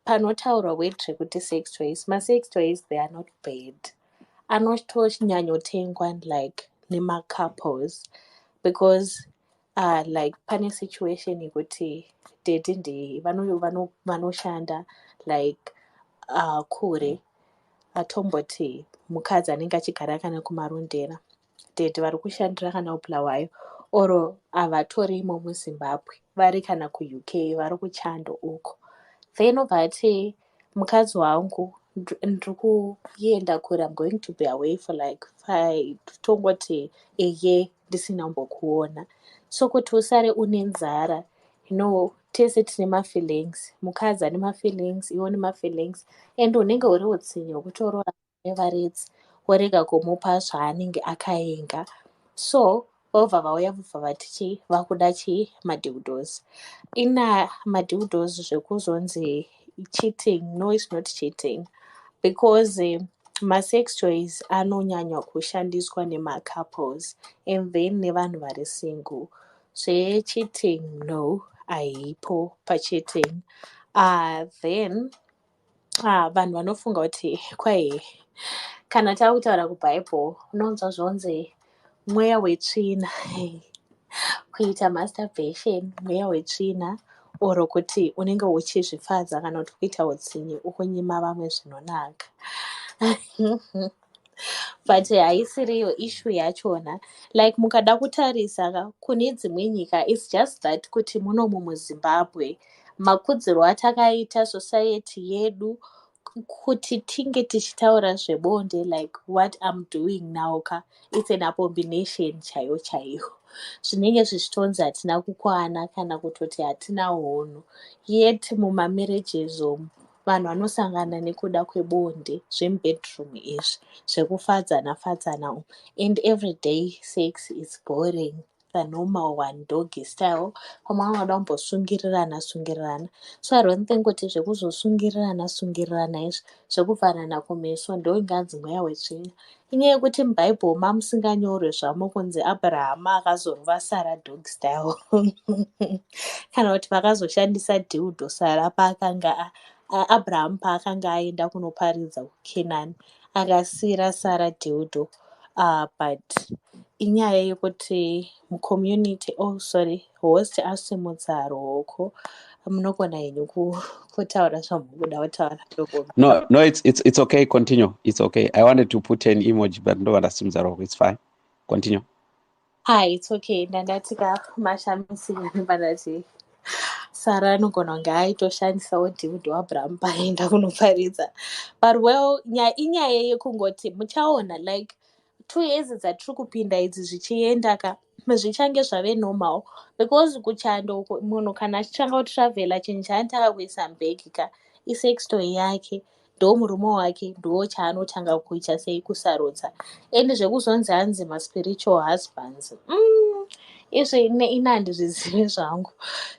panotaurwa wetri kuti sex toys, ma-sex toys they are not bad. Anotoshanyanyotengwa like nema-couples because like pane situation yekuti deti vanoshanda like kure, atomboti mukadzi anenge achigara kana kumarondera, deti vari kushandira kana kubulawayo, oro havatorimo muzimbabwe, vari kana kuuk, vari kuchando uko, then obva ati mukadzi wangu ndiri kuenda kure, I'm going to be away for like 5, tongoti eye ndisina mbokuona, so kuti usare une nzara, tese tine mafeelings, mukadzi ane mafeelings, iwo nemafeelings, and unenge uri utsinye hwekutorora nevaredzi worega kumupa zvaanenge akaenga, so vobva vauya vobva vati vakuda madildos. Ina madildos zvekuzonzi cheating. No, it's not cheating, because ma-sex toys anonyanya kushandiswa nema-couples and then nevanhu vari single. Zve-cheating no, haipo pa-cheating. Then vanhu vanofunga kuti kwai kana takutaura kubhaibheri unonzwa zvonzi mweya wetsvina kuita masturbation, mweya wetsvina, oro kuti unenge uchizvifadza kana kuti kuita utsinye ukunyima vamwe zvinonaka. But haisiriyo issue yachona, like mukada kutarisa kune dzimwe nyika, it's just that kuti muno muzimbabwe makudziro atakaita society yedu kuti tinge tichitaura zvebonde, like what I'm doing now it's an abomination chaiyo chaiyo, zvinenge zvichitonzi hatina kukwana kana kutoti hatina honhu, yet mumamarriages umu vanhu vanosangana nekuda kwebonde zvemubedroom izvi zvekufadzana umu, and everyday sex is boring, the normal one, doggy style, pamwe vanoda kumbosungirirana, so I don't think kuti zvekuzosungirirana izvi zvekuvharana kumeso ndo inganzi mweya wetsvina. Inyaya yekuti mubhaibheri mamusinganyorwe zvamo kunzi Abrahama akazorova Sara dog style kana kuti vakazoshandisa dildo Sara paakanga Abraham paakanga aenda kunoparidza kuKenani akasiyira Sara dildo. But inyaya yekuti mucommunity, host asimudza ruoko, munogona henyu kutaura zvamunoda kutaura. No, it's okay. Continue. It's okay. I wanted to put an emoji, but no one assumes that. It's fine. Continue. Hi, it's okay. Ndandatika mashamisiri pandati Sara anogona kunge aitoshandisawo dildo Abraham paenda kunoparidza. But well, inyaya yekungoti muchaona like 2 years dzatiri kupinda idzi zvichienda zvichange zvave normal, because kuchando munhu kana achitanga kutravela chinhu chaanotanga kuisa mubhegi isex toy yake, ndo murume wake ndo chaanotanga kuita sei kusarudza, and zvekuzonzi hanzi maspiritual husbands, izvi ina handizvizivi zvangu.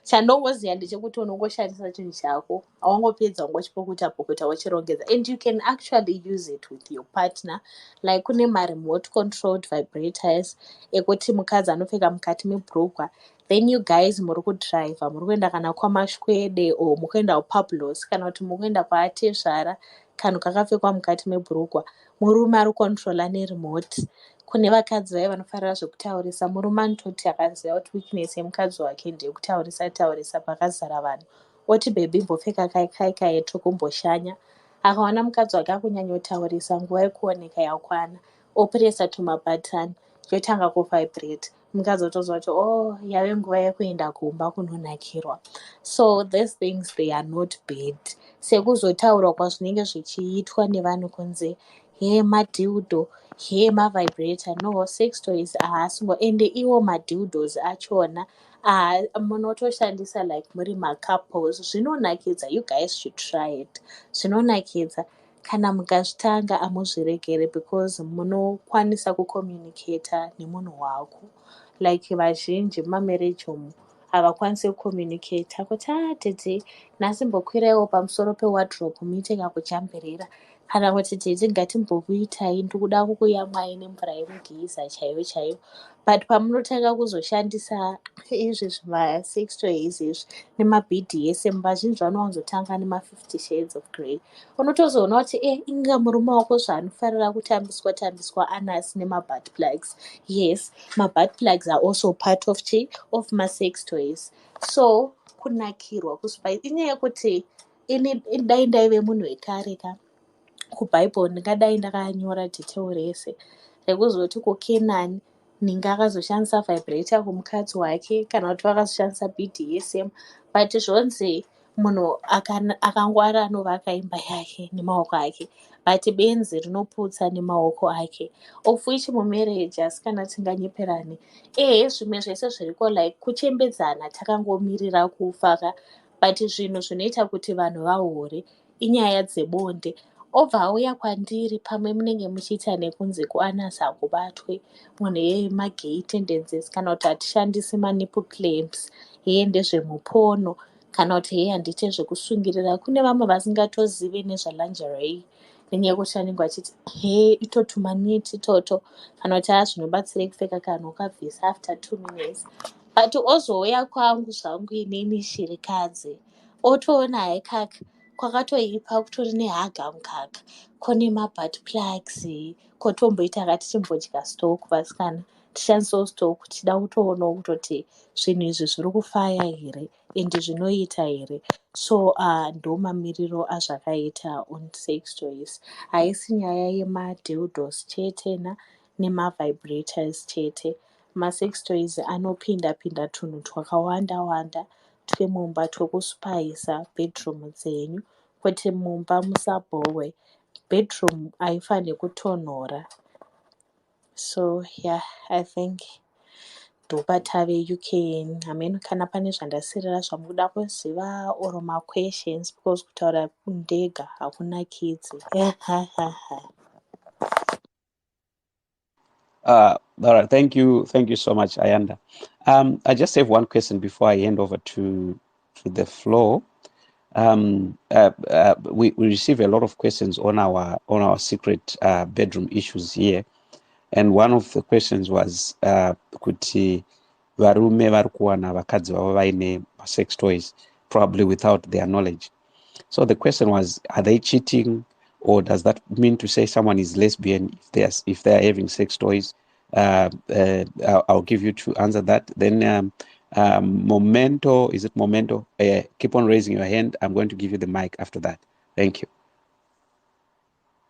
Chandongoziva ndechekuti unongoshandisa chinhu chako, haungopedza ungochipukuta wachirongedza, and you can actually use it with your partner, like kune ma-remote controlled vibrators ekuti mukadzi anopfeka mukati mebhurugwa, then you guys muri kudhiraivha, muri kuenda kana kwamashwede o mukuenda kupablos kana kuti mukuenda kwaatezvara, kanhu kakapfekwa mukati mebhurugwa, murume ari kucontrola neremote. Kune vakadzi vaya vanofarira zvekutaurisa, murume anototi akaziva kuti weakness yemukadzi wake ndeyekutaurisa pakazara vanhu, oti bebi mbopfeka kai yeto kumboshanya, akaona mukadzi wake akunyanyotaurisa, nguva yekuoneka yakwana, opuresa tumabhatani yotanga kuvibrate, mukadzi otozwa kuti yave nguva yekuenda kumba kunonakirwa. So these things they are not bad, sekuzotaurwa kwazvinenge zvichiitwa nevanhu kunzi madildo, mavibrator, no, sex toys haasingo, and iwo madildos achona munotoshandisa like muri macouples, zvinonakidza, you guys should try it, zvinonakidza kana mukazvitanga amuzviregere, because munokwanisa kucommunicata nemunhu wako, like vazhinji mumamarriage umu havakwanisi kucommunicata kuti tete nhasi mbokwiraiwo pamusoro pewardrobe muite kakujamberera, kana kuti tete ngatimbokuitai ndikuda kukuyamwai nemvura yemugeiza chaiyo chaiyo. But pamunotanga kuzoshandisa izvi zvima-sex toys izvi nema-BDSM, vazhinji vanowanzotanga nema-50 shades of grey. Unotozoona kuti inga murume wako zvaanofarira kutambiswa anasi nema-butt plugs. Yes, ma-butt plugs are also part of ma-sex toys. So kunakirwa kuspice inyaya yekuti ini dai ndaive munhu wekare ka kubhaibheri ndingadai ndakanyora detail rese rekuzoti kukenani ninga akazoshandisa vibrator kumukadzi wake kana kuti vakazoshandisa BDSM, but zvonzi munhu akangwara anovaka imba yake nemaoko ake, but benzi rinoputsa nemaoko ake, of which mumarriage asi kana tinganyeperani zvimwe zvese zviriko like kuchembedzana takangomirira kufa but zvinhu zvinoita kuti vanhu vahure inyaya dzebonde. Obva auya kwandiri pamwe munenge muchiita nekunzi kuanasa kubatwe munhu yemagay tendencies kana kuti hatishandisi manipple clamps ndezvemupono kana kuti handite zvekusungirira. Kune vamwe vasingatozivi nezvalingerie nenyaya yekuti anenge achiti itotumaneti itoto kana kuti zvinobatsirei kupfeka kana ukabvisa after 2 minutes. But ozouya kwangu zvangu inini shirikadzi otoona hai kaka kwakatoipa kutori nehaga mukaka kone mabutt plugs kotomboita tichimbodya stock vasikana tishandisewo stock tichida kutoonawo kutoti zvinhu izvi zviri kufaya here ende zvinoita here. So ndo mamiriro azvakaita on sex toys. Haisi nyaya yemadildos chete nemavibrators chete. Ma-sex toys anopinda tunhu twakawanda twemumba twekuspice bedroom dzenyu, kuti mumba musabhohwe. Bedroom haifaniri kutonhora. So yeah, I think ndopatave. You can, kana pane zvandasirira zvamuda kuziva or ma-questions because kutaura ndega hakunakidzi. All right, thank you so much, Ayanda. I just have one question before I hand over to the floor. We receive a lot of questions on our secret bedroom issues here, and one of the questions was kuti varume vari kuwana vakadzi vavo vaine sex toys probably without their knowledge. So the question was, are they cheating, or does that mean to say someone is lesbian if they are having sex toys? I'll give you to answer that. Then Momento, is it Momento? Keep on raising your hand. I'm going to give you the mic after that. Thank you.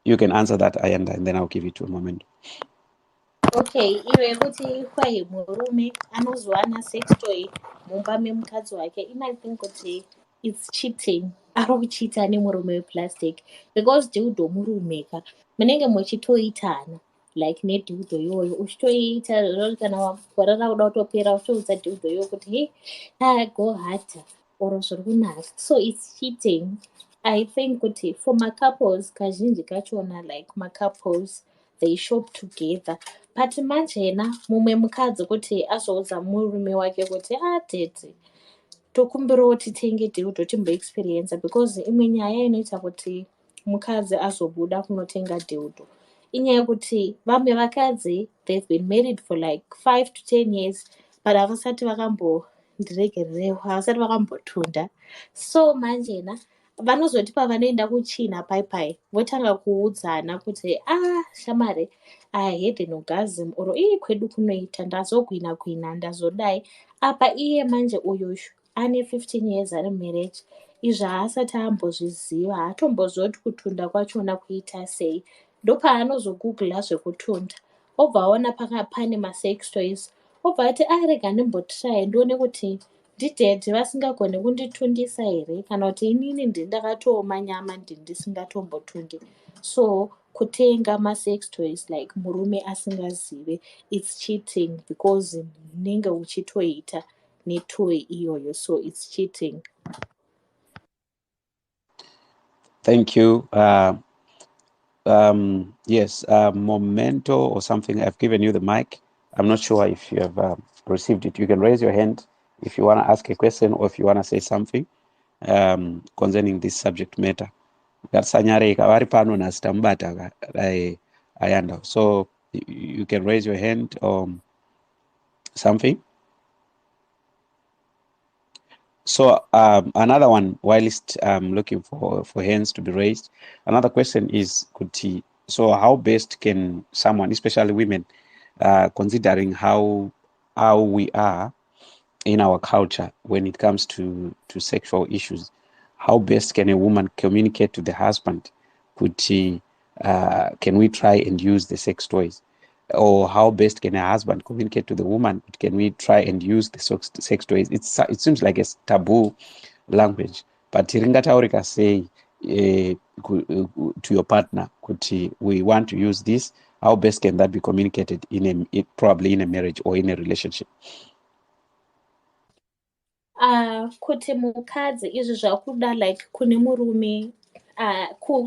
You can answer that, Ayanda, and then I'll give you to Momento. Okay, iwe kuti kwai murume anozowana sex toy mumba memukadzi wake, I think kuti it's cheating. Ari kuchita nemurume weplastic because dildo murumeka munenge muchitoitana like nedildo iyoyo uchitoita kana gore rauda kutopera uchitoudza dildo iyoyo kuti go harder or zviri kunaka. So it's cheating. I think kuti for macouples kazhinji kachona like macouples they shop together, but manjena mumwe mukadzi kuti azoudza murume wake kuti tete tokumbirawo titenge dildo timboexperienza, because imwe nyaya inoita kuti mukadzi azobuda kunotenga dildo inyaya yekuti vamwe vakadzi they've been married for like 5 to 10 years but havasati vakamboregererewa, havasati vakambotunda. So manjena vanozoti pavanoenda kuchina paipai votanga kuudzana kuti shamare I had an orgasm or kwedu kunoita ndazogwina ndazodai apa iye manje uyushu ane 15 years ari marriage, izvi haasati ambozviziva, hatombozoti kutunda kwachona kuita sei. Ndopaanozogugula zvekutunda obva aona pane ma-sex toys obva ati rega ndimbotry ndione kuti ndidhedhi vasingagoni kunditundisa here kana kuti inini ndakatooma nyama ndisingatombotundi. So kutenga ma-sex toys like murume asingazive, it's cheating because unenge uchitoita netoy iyoyo, so it's cheating. Thank you. Yes, Momento or something. I've given you the mic. I'm not sure if you have received it. You can raise your hand if you want to ask a question or if you want to say something concerning this subject matter. ngatisanyarika vari pano nhasi tamubata Ayanda. So you can raise your hand or something. So another one, whilst looking for hands to be raised, another question is, so how best can someone, especially women, considering how we are in our culture when it comes to sexual issues, how best can a woman communicate to the husband? Can we try and use the sex toys? Or how best can a husband communicate to the woman? Can we try and use the sex toys? It seems like a taboo language, but ringataurika sei to your partner kuti we want to use this. How best can that be communicated probably in a marriage or in a relationship? Kuti mukadzi izvi zvakuda like kune murume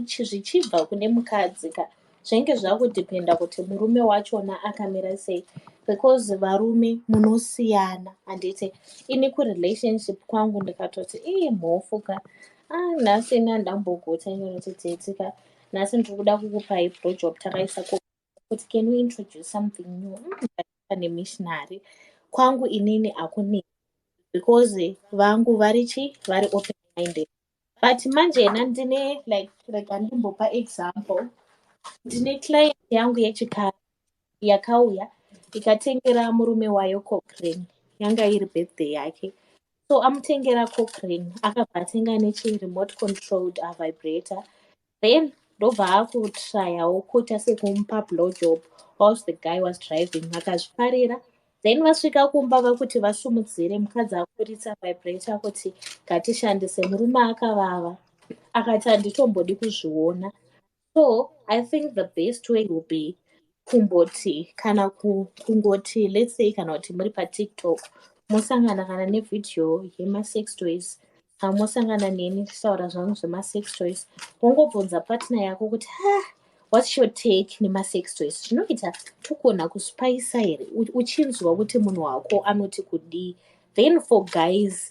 zvichibva kune mukadzi ka zvinenge zvakudhipenda kuti murume wachona akamira sei, because varume munosiyana. Handiti ini kurelationship kwangu ndikatoti mhofu ka nhasi ndambogota inonotitetika nhasi ndiri kuda kukupai blowjob takaisa kuti can we introduce something new, pane missionary kwangu inini hakuni, because vangu vari open minded. But manje yena ndine like rega ndimbopa example, ndine client yangu yechikara yakauya ikatengera murume wayo Cochrane, yanga iri birthday yake. So amutengera Cochrane, akabva atenga nechiremote controlled vibrator. Then ndobva akutryawo kuita sekumupa blowjob whilst the guy was driving, akazvifarira. Then vasvika kumba vakuti vasumudzire, mukadzi akuritsa vibrator kuti ngatishandise, murume akavava akati handitombodi kuzviona. So I think the best way will be kumboti kana kungoti, let's say kana kuti muri patiktok mosangana kana nevhidhiyo yemasex toys, mosangana neni tisaura zvangu zvemasex toys, wongobvunza partner yako kuti what's your take nemasex toys, zvinoita togona kuspiisa here uchinzwa kuti munhu wako anoti kudii. Then for guys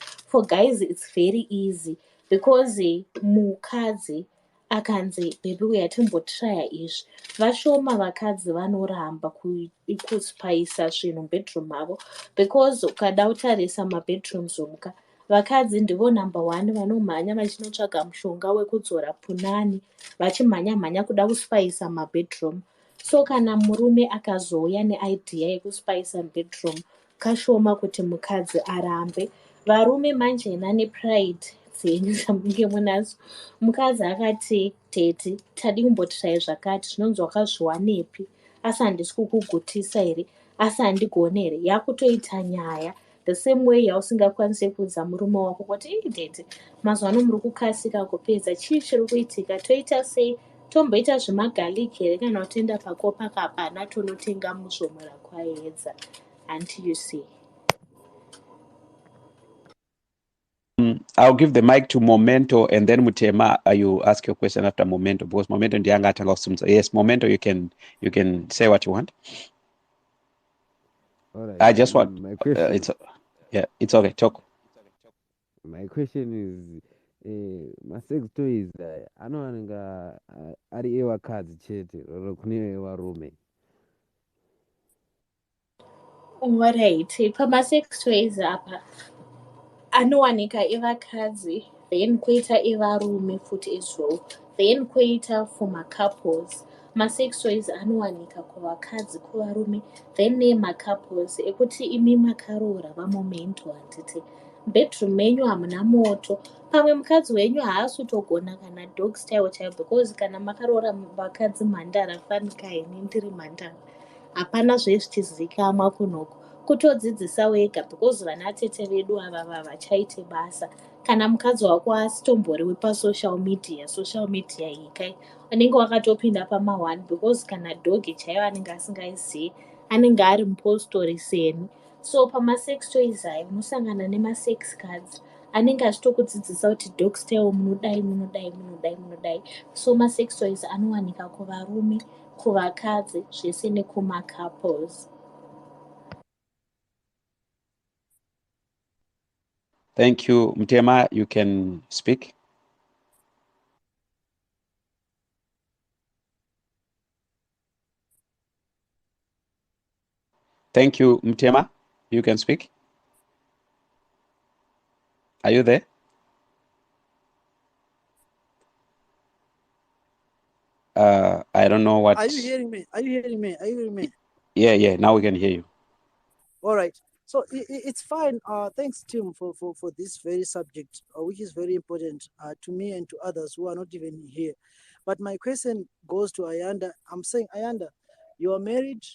it's very easy, because mukadzi akanzi baby uya timbotraya izvi, vashoma vakadzi vanoramba kuspiisa zvinhu bedroom mavo, because ukada utarisa mabedrooms omuka vakadzi ndivo number 1 vanomhanya vachinotsvaga mushonga wekudzora punani, vachimhanya-mhanya kuda kuspiisa mabedroom. So kana murume akazouya neidea yekuspiisa bedroom, kashoma kuti mukadzi arambe. Varume manjena nepride dzenyu zvamunge munazo, mukadzi akati tete tadi kumbotirai zvakati, zvinonzi wakazviwanepi, asi handisi kukugutisa here, asi handigone here, yakutoita nyaya. The same way yausingakwanisi kuudza murume wako kuti tete mazuva ano muri kukasika kupedza, chii chiri kuitika, toita sei, tomboita zvemagaliki here kana kutoenda pakopa kapana tonotenga muzvomura kwaedza. Until you see. I'll give the mic to Momento, and then Mutema, you ask your question after Momento, because Momento ndianga atanga kusumza. Yes, Momento, you can say what you want. All right. I just want my question. it's okay. Talk. My question is, masex toys anowanika ari evakadzi chete oro kune evarume? Alright, pamasex toys apa anowanika evakadzi, then koita evarume futi as well, then koita for macouples. Masex toys anowanika kuvakadzi, kuvarume, then nemacouples ekuti imi makaroora vamomento. Handiti bedroom menyu hamuna moto, pamwe mukadzi wenyu haasi kutogona kana dog style chaiyo, because kana makaroora vakadzi mhandara fanika heni ndiri mhandara, hapana zvezvichizikamwa kunoko, kutodzidzisa wega, because vana tete vedu ava vachaite basa. Kana mukadzi wako asitombori wepasocial media, social media iyi kai unenge wakatopinda pama1, because kana dhogi chaivo anenge asingaizivi anenge ari mupostori seni. So pamasex toys aya unosangana nemasex cards anenge achitokudzidzisa kuti dog style munodai munodai munodai munodai. So masex toys anowanika kuvarume, kuvakadzi, zvese nekumacouples. Thank you, Mutema. You can speak. Thank you, Mtema. You can speak. Are you there? I don't know what. Are you hearing me? Are you hearing me? Are you hearing me? Yeah. Now we can hear you. All right. So it's fine. Thanks, Tim, for this very subject, which is very important to me and to others who are not even here. But my question goes to Ayanda. I'm saying, Ayanda, you are married,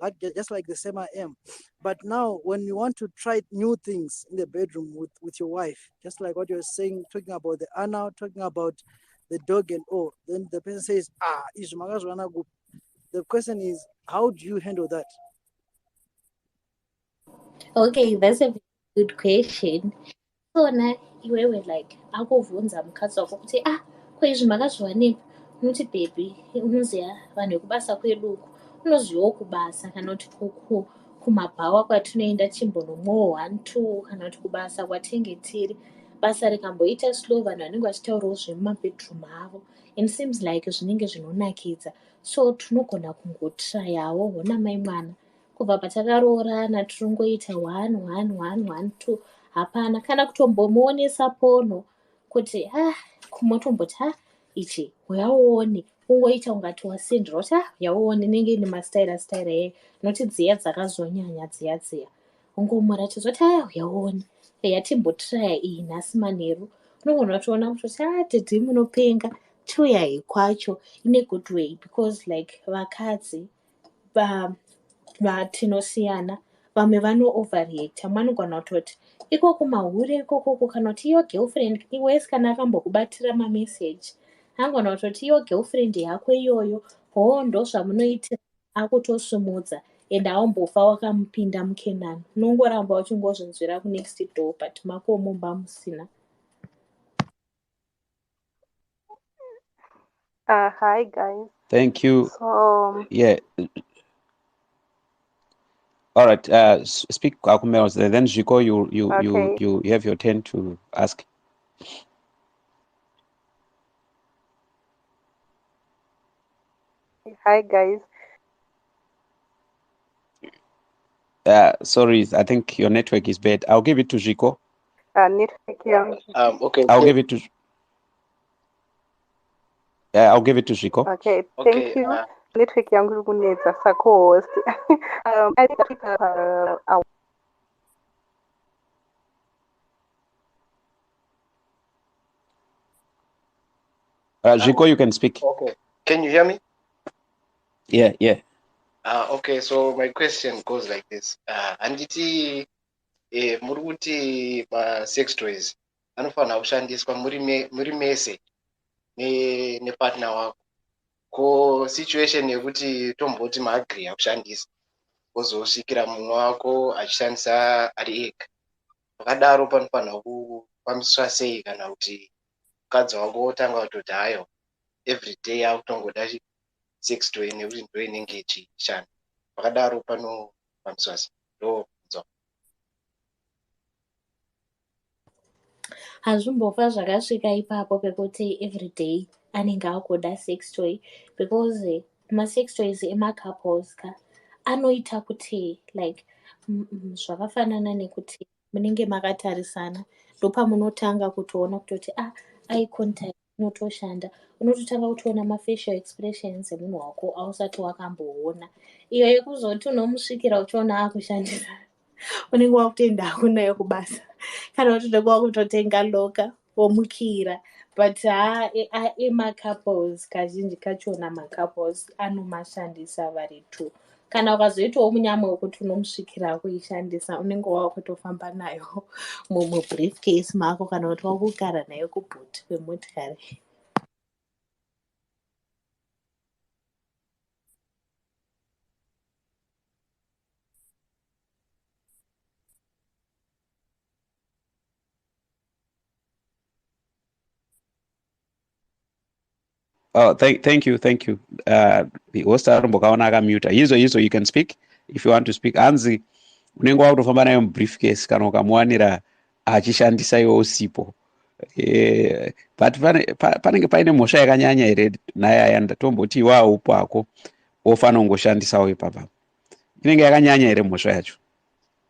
like just like the same I am. But now, when you want to try new things in the bedroom with your wife, just like what you're saying, talking about the Anna, talking about the dog and all, then the person says, the question is, how do you handle that? Okay, that's a good question. Sona iwewe like akuvhunza mukadzi wako kuti kwezvi makazviwanepa unoti bhebhi unoziva vanhu vekubasa kwedu uku unozivawo kubasa kana kuti kumabhawa kwatinoenda chimbonomwowo 1 2 kana kuti kubasa kwatenge tiri basa rikamboita slow vanhu vanenge vachitaurawo zvemumabedroom avo and seems like zvinenge zvinonakidza so tinogona kungotrayawo hona mai mwana kubva patakaroorana tinongoita 1 1 1 1 2 hapana kana kutombomuonesa pono kuti kumotomboti ichi uyauone ungoita ungati wasindira kuti uyauone nenge ine mastaira staira ye noti dziya dzakazonyanya dziya ungomuratidza kuti uyauone yatimbotiraya iyi nhasi manheru unogona kutoona kuti dhedhi munopenga tiuyai kwacho in a good way because like vakadzi vatinosiyana vamwe vano overreacta vanogona kutoti ikoko mahure ikokoko kana kuti iyo girlfriend iwesi kana akambokubatira mameseji angona kutoti iyo girlfriend yako iyoyo ndo zvamunoitira akutosumudza ende aumbofa wakamupinda mukenani unongoramba uchingozvinzwira kunext door but mako mumba musina. Hi guys. Thank you. So Yeah. All right. Speak Akumelos. Then Jiko, you have your turn to ask. hi guys. Sorry, I think your network is bad. I'll give it to Jiko. Okay. I'll give it to. I'll give it to Jiko. Okay. Thank you. Network yangu iri kunetsa co-host. I think Jiko, you can speak. Okay. Can you hear me? Yeah. Okay, so my question goes like this. Handiti muri kuti ma-sex toys anofanira kushandiswa muri mese nepartner wako. Ko situation yekuti tomboti maagriya kushandisa wozosvikira mumwe wako achishandisa ari ega. Pakadaro panofanira kufambiswa sei kana kuti mukadzi wako otanga kutoti hayo everyday akutongoda sex toy nekuti ndo inenge ichishanda. Pakadaro panofambiswa sei? Ndokunzwa. hazvimbofa zvakasvika ipapo pekuti everyday anenge akuda sex toy because masex toys emacouples anoita kuti like zvakafanana nekuti munenge makatarisana ndopamunotanga kutoona kutoti eye contact inotoshanda unototanga kutoona mafacial expressions emunhu wako ausati wakamboona iyo yekuzoti unomusvikira uchiona akushandisa unenge wakutoenda akunayo kubasa kana kuti unenge wakutotenga loka womukira but emacouples kazhinji kachona macouples anomashandisa vari two kana ukazoitawo munyama wekuti unomusvikira kuishandisa unenge wakutofamba nayo mubriefcase mako kana kuti wakugara nayo kubhuti kwemotikari. Oh, thank you. The host akambokaona akamuta. Izvo you can speak if you want to speak. Hanzi unenge wakutofamba nayo mubriefcase kana ukamuwanira achishandisa iwo usipo. But panenge paine mhosva yakanyanya here naye Ayanda tomboti iwawo upako ofanira kungoshandisawo ipapa. inenge yakanyanya here mhosva yacho?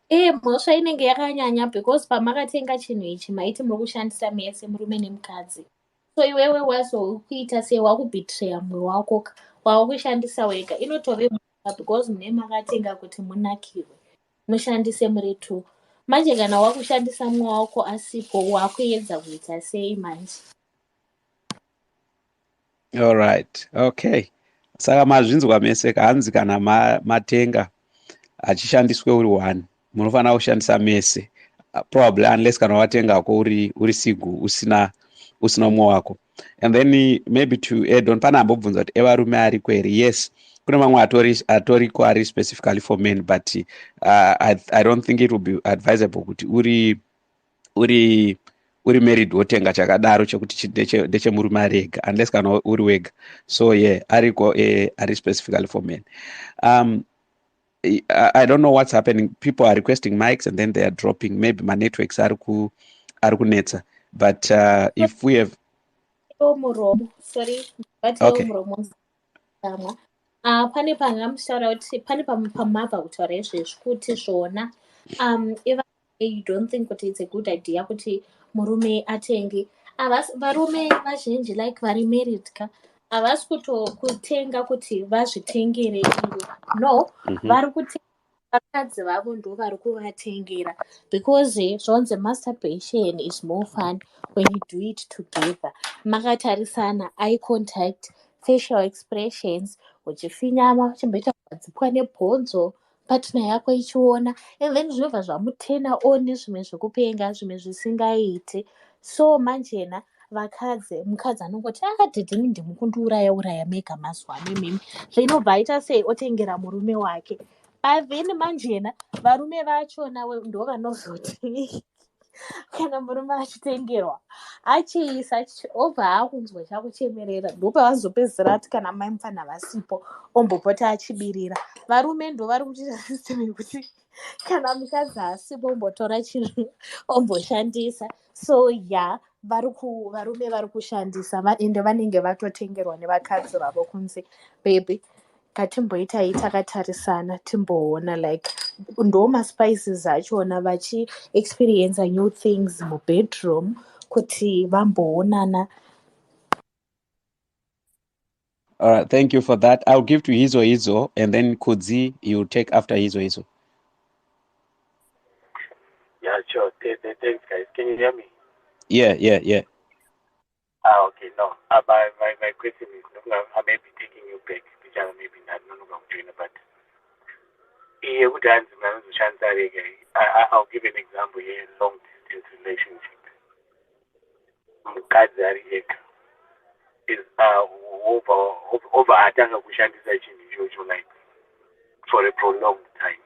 Mhosva inenge yakanyanya because pamakatenga chinhu ichi maiti muri kushandisa mese murume nemukadzi. So iwewe wazokuita sei wakubhitreya mumwe wako wawakushandisa wega inotove mhosva because mune makatenga kuti munakirwe mushandise muri two. Manje kana wakushandisa mumwe wako asipo wakuedza kuita sei manje? Alright, okay. Saka mazvinzwa mese hanzi kana matenga achishandiswe uri one munofanira kushandisa mese, probably unless kana watengako uri single usina umwe wako. And then maybe to add on, pana ambobvunza kuti evarume ari kweri. Yes, kune mamwe atoriko ari specifically for men, but I don't think it will be advisable kuti uri married wotenga chakadaro chekuti ndechemurume ari ega, unless kana uri wega. So yeah, ariko ari specifically for men. I don't know what's happening. People are requesting mics and then they are dropping. Maybe my networks are kunetsa. But if we have okay. Pane pangamushaura kuti pane pamabva kutaura izvezvi kuti zvona you don't think kuti it's a good idea kuti murume atenge. Varume vazhinji like vari married ka havasi kutenga kuti vazvitengere iro. No, vari kutenga vakadzi vavo ndo vari kuvatengera because zvonzi masturbation is more fun when you do it together. Makatarisana, eye contact, facial expressions, uchifinyama uchimboita kugadzikwa nebhonzo patina yako ichiona, and then zvinobva zvamutena oni zvimwe zvekupenga zvimwe zvisingaiti. So manjena mukadzi anongoti dhedheni ndimukundiuraya mega mazuva ano mimi, zvinobva aita sei otengera murume wake. But then manjena varume vachona ndo vanozoti kana murume achitengerwa achiisa obva akunzwa chakuchemerera, ndopavazopedzisira ati kana mai mufana vasipo ombopota achibirira. Varume ndo vari kuchiita system yekuti kana mukadzi asipo ombotora chinhu omboshandisa. So yeah, varume vari kushandisa ende vanenge vatotengerwa nevakadzi vavo kunzi baby ngatimboitai takatarisana timboona, like ndo maspices achona vachiexperience new things mubedroom kuti vamboonana. All right, thank you for that. I'll give to Hizo and then Kudzi, you take after Hizo. Yeah, sure. Thanks, guys. Can you hear me? Yeah. Okay. No. My question is, I may be taking you back, which I may be not doing, but I'll give an example here. Long distance relationship. Is over atanga kushandisa chinhu ichocho like for a prolonged time.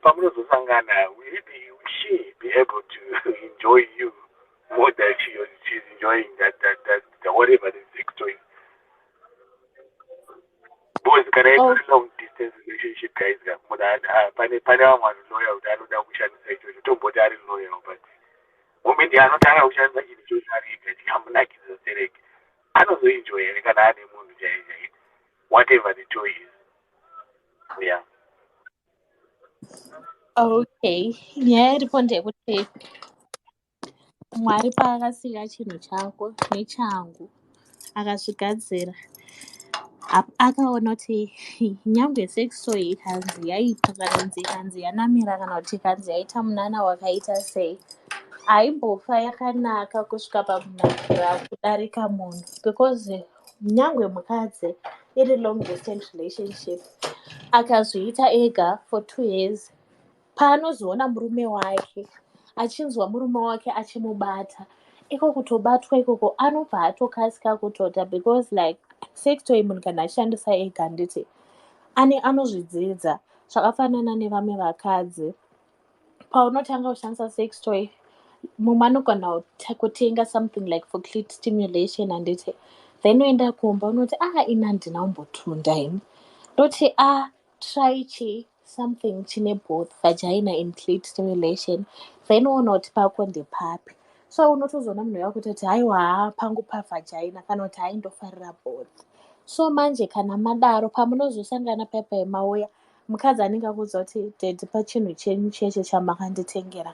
Pamunozosangana, will she be able to enjoy you more than she's enjoying that whatever the sex toy? Because can I do long distance relationship, guys? Pana one lawyer who doesn't know kushandisa ichocho tombotari lawyer, but moment anotanga kushandisa chinhu ichocho ari ega hamunakiza sereke anozoenjoy here kana ane munhu chaiye whatever the toy is. Yeah. Okay, nyaya iripo ndeyekuti Mwari paakasika chinhu chako nechangu akazvigadzira akaona kuti nyangwe sex toy ikanzi yaipa kanzi yanamira kana kuti kanzi yaita munana wakaita sei, haimbofa yakanaka kusvika pakunakira kudarika munhu, because nyangwe mukadzi iri long distance relationship akazviita ega for 2 years, paanozoona murume wake achinzwa murume wake achimubata, iko kutobatwa ikoko anobva atokasika kutota, because like sex toy munhu kana achishandisa ega nditi anozvidzidza zvakafanana nevamwe vakadzi. Paunotanga kushandisa sex toy mumwe anogona kutenga something like for clit stimulation handiti, then oenda kumba unoti ina handina kumbotunda ini ndoti try something chine both vagina and clit stimulation, then uona kuti pako ndepapi. So unotozoona munhu wakutoti haiwa pangu pavagina kana kuti haindofarira both. So manje kana madaro pamunozosangana paipai mauya mukadzi anenge akuudza kuti dedi pachinhu chenyu cheshe chamakanditengera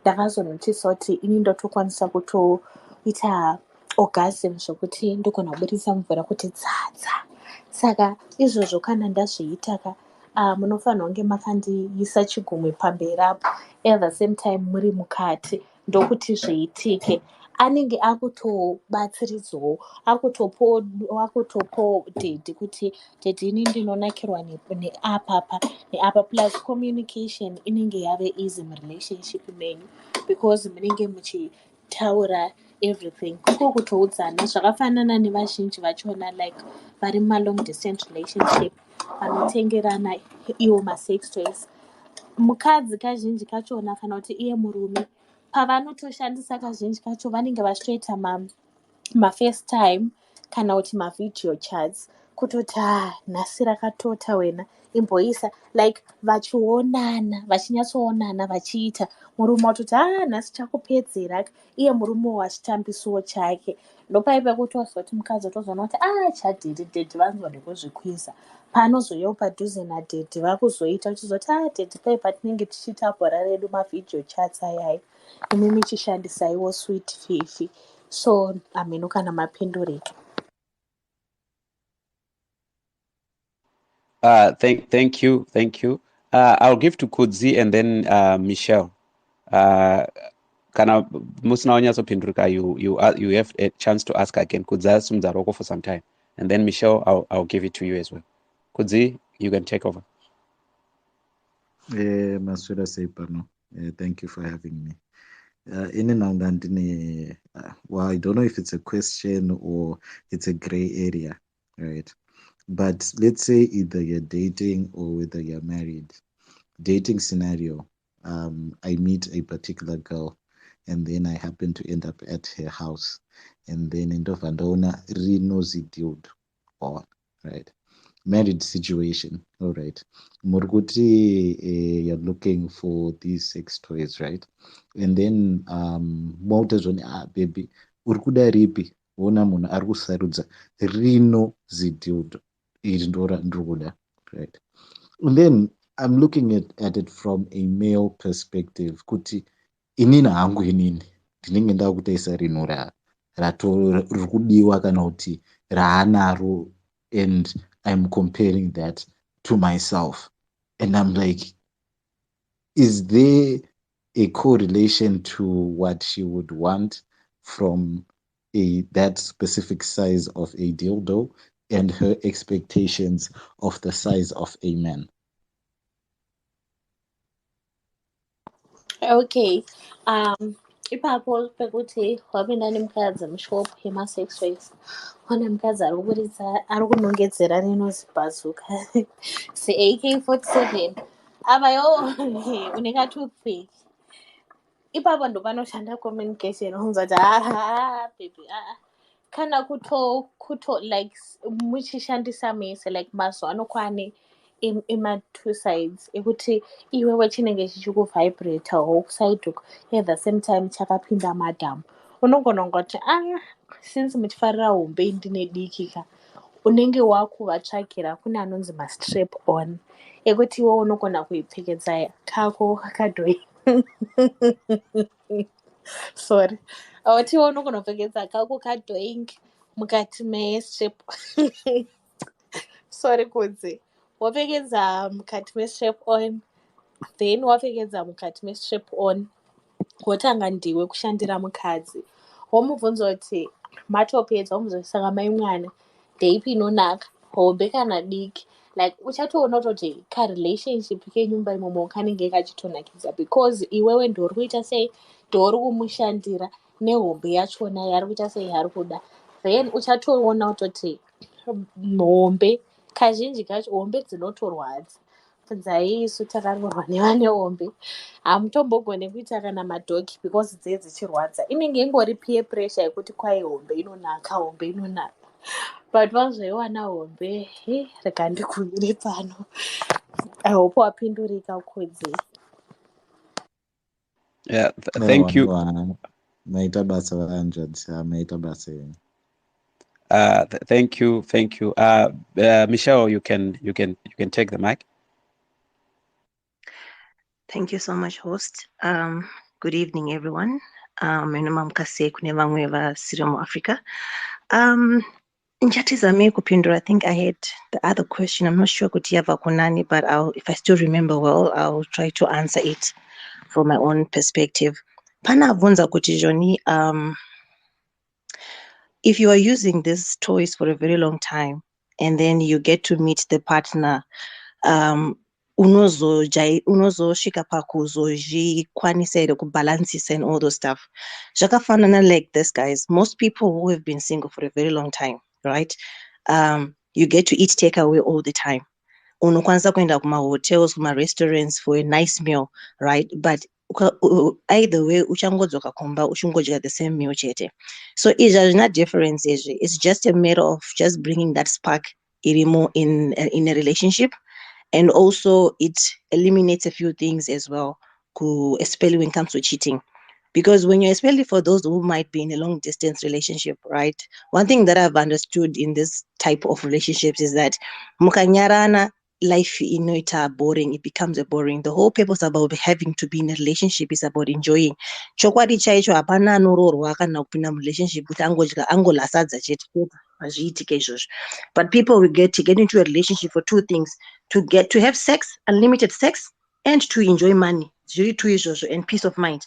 ndakazonotisa kuti ini ndotokwanisa kutoita orgasm zvokuti ndogona kubudisa mvura kuti dzadza. Saka izvozvo kana ndazviitaka munofanira kunge makandiisa chigumwe pamberi apo, at the same time muri mukati ndokuti zviitike. Anenge akutobatsiridzawo, akutopo dedi kuti dedi ini ndinonakirwa neapapa neapa, plus communication inenge yave easy murelationship menyu because munenge muchitaura everything. Kuko kutoudzana zvakafanana nevazhinji vachona like vari malong distance relationship vanotengerana iwo masex toys. Mukadzi kazhinji kachona kana kuti iye murume pavanotoshandisa kazhinji kacho vanenge vachitoita mafacetime kana kuti mavideo chats kutoti nhasi rakatota wena imboisa like vachionana vachinyatsoonana vachiita murume watoti nhasi chakupedzera iye murume achitambisawo chake. Ndopaipa kutozwa kuti mukadzi otozoona kuti chadhedhi vanzwa nekuzvikwiza paanozoyawo padhuze nadhedhi vakuzoita uchizoti dhedhi paipa tinenge tichiita bhora redu mavideo chats ayai imi michishandisaiwo sweet fifi. So ameno kana mapindurike. Thank you. I'll give to Kudzi and then Michelle. Kana musina wanyatsopindurika, you have a chance to ask again. Kudzi asumudza ruoko for some time, and then Michelle, I'll give it to you as well. Kudzi, you can take over. Maswera Seipano, thank you for having me. In and out, well, I don't know if it's a question or it's a gray area, right? But let's say either you're dating or whether you're married. Dating scenario, I meet a particular girl and then I happen to end up at her house, and then in Dovandona Rinozidiod, or right. Married situation, all right. Murguti, you're looking for these sex toys, right? And then motors on baby urkuda ripi ona munhu ari kusarudza Rinozidiod irindora ndroda, right? And then I'm looking at it from a male perspective kuti inini hangu inini ndinenge ndava kutaisa rino rikudiwa kana kuti raanaro, and I'm comparing that to myself. And I'm like, is there a correlation to what she would want from that specific size of a dildo and her expectations of the size of a man? Okay. Ipapo pekuti wapinda nemukadzi mushop yemasex toys, one mukadzi ari kunongedzera rinozibhazuka se AK47 avayo unenge toothpick. Ipapo ndo panoshanda communication unza kuti baby kana kuto like muchishandisa mese like mazuva ano kwane two sides ekuti iwewe chinenge chichikuvibratawo kuside uku at the same time chakapinda madhamu. Unogona kungoti since muchifarira hombe ndine diki unenge wakuvatsvakira kune anonzi mastrap on ekuti iwe unogona kuipfekedza kako kadoi sorry oti iwe unogona kupfekedza kako kadhoing mukati mestrap sorry Kudzi, wapfekedza mukati mestrap on, then wapfekedza mukati mestrap on wotanga ndiwe kushandira mukadzi, womubvunza kuti matopedza, womuzosaka mai mwana ndeipi inonaka hombe kana diki, like uchatoona kutoti karelationship kenyumba imomo kanenge kachitonakidza because iwewe ndori kuita sei, ndori kumushandira nehombe yachona yari kuita sei yari kuda, then uchatoona kutoti hombe kazhinji kacho hombe dzinotorwadza. Bvunzai isu takarorwa nevane hombe hamutombogone kuita kana madhoki because dzee dzichirwadza, inenge ingori peer pressure yekuti kwai hombe inonaka hombe inonaka, but vazvaiwana hombe rega ndikumire pano. I hope wapindurika Kudzi. Yeah, thank you. Maita basa vanjadzi maita basa. Thank you. Michelle, you can take the mic. Thank you so much, host. Good evening, everyone. Kase kune vamwe vasiri muAfrica. Njatizame kupindura. I think I had the other question. I'm not sure kuti yava kunani, but if I still remember well, I'll try to answer it from my own perspective. Pana avunza kuti Joni, if you are using these toys for a very long time, and then you get to meet the partner, unozoshika pakuzozvikwanisa here kubalancisa and all those stuff. Zvakafanana like this, guys. Most people who have been single for a very long time, right? You get to eat takeaway all the time. Unokwanisa kuenda kumahotels, kuma-restaurants for a nice meal, right? But either way, uchangodzoka kumba uchingodya the same meal chete. So it's not difference. It's just a matter of just bringing that spark irimo in a relationship. And also it eliminates a few things as well, especially when it comes to cheating. Because when you're, especially for those who might be in a long distance relationship, right? One thing that I've understood in this type of relationships is that mukanyarana life inoita boring, it becomes a boring. The whole purpose about having to be in a relationship is about enjoying. Chokwadi chaicho hapana anororwa kana kupinda relationship kuti angolasadza chete azviitike izvozvo. But people will get into a relationship for two things: to have sex, unlimited sex, and to enjoy money. Zviri two izvozvo, and peace of mind.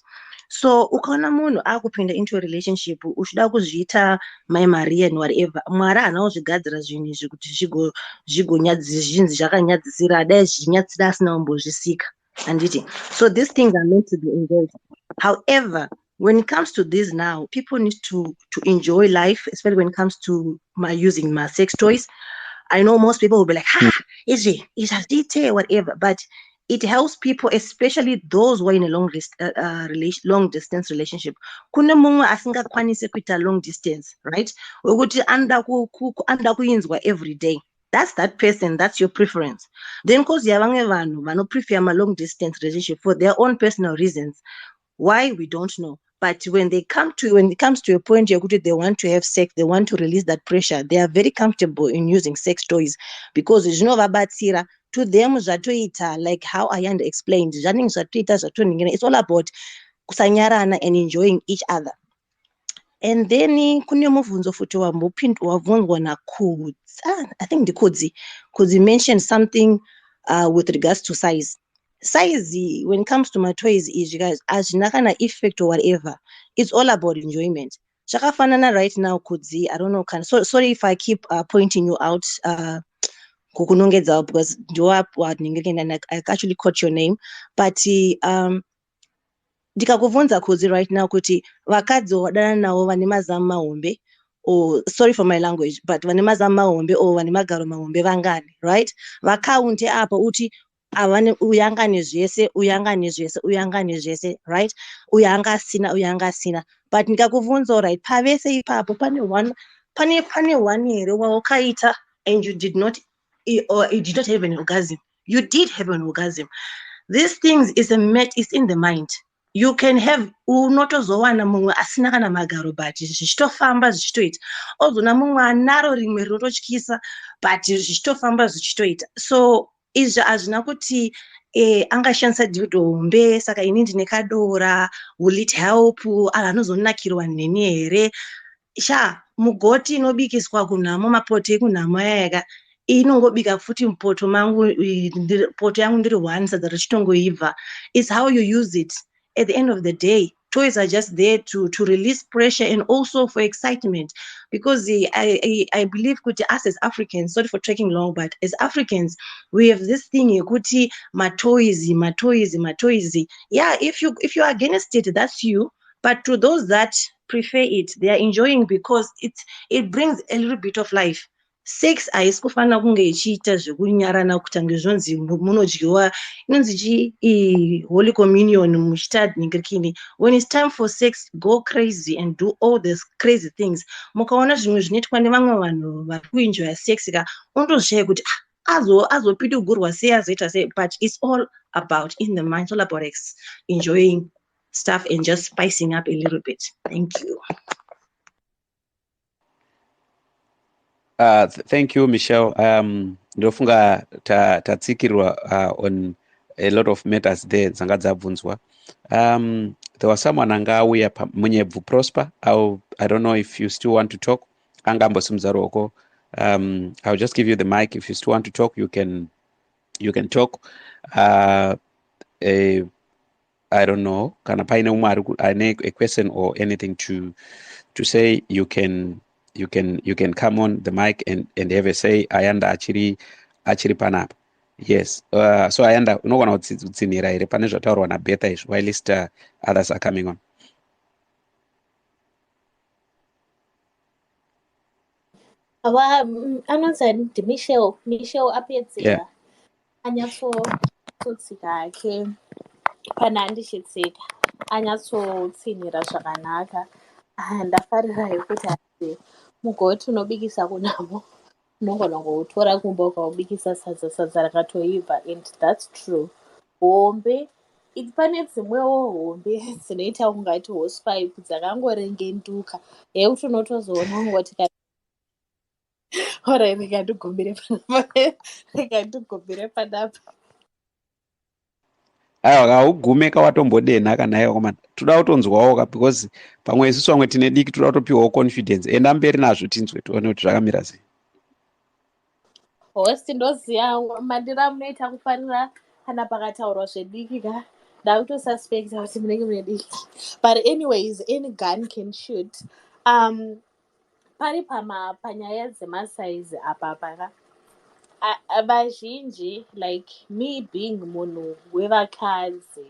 So ukaona munhu akupinda into a relationship uchida kuzviita mai Maria and whatever, Mwari haana kuzvigadzira zvinhu izvi kuti zvinzi zvakanyadzisira dai zvinyatsira asina kumbozvisika, handiti? So these things are meant to be enjoyed. However, when it comes to this now, people need to enjoy life, especially when it comes to using my sex toys. I know most people will be like, is it detail, whatever, but it helps people, especially those who are in a long distance relationship. Kune mumwe asingakwanisi kuita long distance, right? Wekuti anda kuinzwa every day. That's that person, that's your preference. Then because yavamwe vanhu vano prefer a long distance relationship for their own personal reasons. Why, we don't know. But when it comes to a point where they want to have sex, they want to release that pressure, they are very comfortable in using sex toys because to them, like how Ayanda explained, it's all about kusanyarana and enjoying each other. And then kune muvhunzo futi wabvunzwa naKudzi, I think the Kudzi mentioned something with regards to size. Size, when it comes to my toys, is, you guys, as nakana effect or whatever, it's all about enjoyment. Shakafanana right now, Kudzi, I don't know, sorry if I keep pointing you out, because I actually caught your name, but ndikakuvunza Kudzi right now kuti vakadzi wadana navo vane mazamu mahombe, or sorry for my language, but vane mazamu mahombe or vane magaro mahombe vangani, right? Vakaunte apa uti uyangane zvese, right? Uyanga sina. But ndikakuvunza, right, pavese ipapo pane one here wawakaita and you did not have an orgasm. You did have an orgasm. These things is in the mind. You can have unotozowana mumwe asina kana magaro but zvichitofamba zvichitoita, ozona mumwe anaro rimwe rinototyisa but zvichitofamba zvichitoita. So izvi hazvina kuti angashandisa dildo hombe saka ini ndine kadora, will it help, anozonakirwa neni here? Mugoti inobikiswa kunhamo, mapoto ekunhamo ayaga inongobika futi mupoto poto yangu ndiri one sadza richitongoibva. It's how you use it. At the end of the day, toys are just there to release pressure and also for excitement, because I believe kuti us as Africans, sorry for taking long, but as Africans, we have this thing kuti matoys. Yeah, if you are against it, that's you. But to those that prefer it, they are enjoying because it brings a little bit of life. Sex haisi kufanira kunge ichiita zvekunyarana kutange zvonzi munodyiwa, inonzi holy communion muchita ningirikini. When it's time for sex, go crazy and do all these crazy things. Mukaona zvimwe zvinoitwa nevamwe vanhu vari kuenjoya sex ka unotozvishaya kuti azopita kugurwa sei, azoita sei, but it's all about in the mind, it's all about enjoying stuff and just spicing up a little bit. Thank you. Thank you, Michelle. Ndofunga tatsikirwa on a lot of matters there dzanga dzabvunzwa. There was someone anga auya munyebvu Prosper. I don't know if you still want to talk. Anga ambosimudza ruoko. I'll just give you the mic. If you still want to talk, you can talk. I don't know, kana paine umwe ane a question or anything to say, you can come on the mic and have a say. Ayanda achiri panapa. Yes. So Ayanda unogona kutsinhira here pane zvataurwa naBetha izvo whilst others are coming on. Anonzi Michelle apedzera anyatsotsika ake pana handichitsika anyatsotsinhira zvakanaka. Ndafarira yekuti asi mugoti unobikisa kunamo unogona kuutora kumba ukaubikisa sadza rakatoibva, and that's true. Hombe pane dzimwewo hombe dzinoita kungati hosepipe dzakangorengenduka yekuti unotozoona ungoti orai rekandigombire panapa. Aiwa kaugume kawatombodenha kana iwa komana, toda kutonzwawo because pamwe isusu vamwe tine diki toda kutopiwawo confidence. Enda mberi nazvo tinzwe tione kuti zvakamira sei. Host ndoziva mandira munoita kufanira kana pakataurwa zvediki ka ndakutosuspecta kuti munenge mune diki, but anyways, any gun can shoot. Pari panyaya dzemasaizi apapa ka vazhinji, like me being munhu wevakadzi,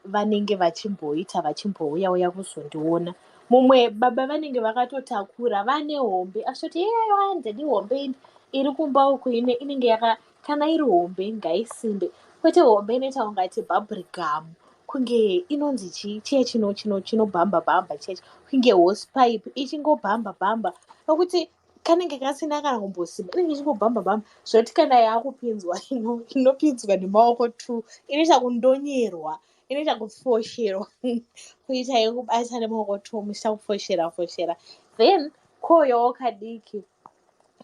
vanenge vachimbouya kuzondiona. Mumwe baba vanenge vakatotakura vane hombe achitoti yaiwa ndini hombe iri kumba uku inenge kana iri hombe ngaisimbe, kwete hombe inoita ungati bubblegum, kunge inonzi chiya chinobhamba bhamba chechi, kunge hosepipe ichingobhamba bhamba, nokuti kanenge kasina kana kumbosimba, inenge ichingobhamba bhamba zvoti kana yaakupinzwa inopinzwa nemaoko 2, inoita kundonyerwa, inoita kufosherwa kuita yekubata nemaoko 2 muchita kufoshera, then koyawo kadiki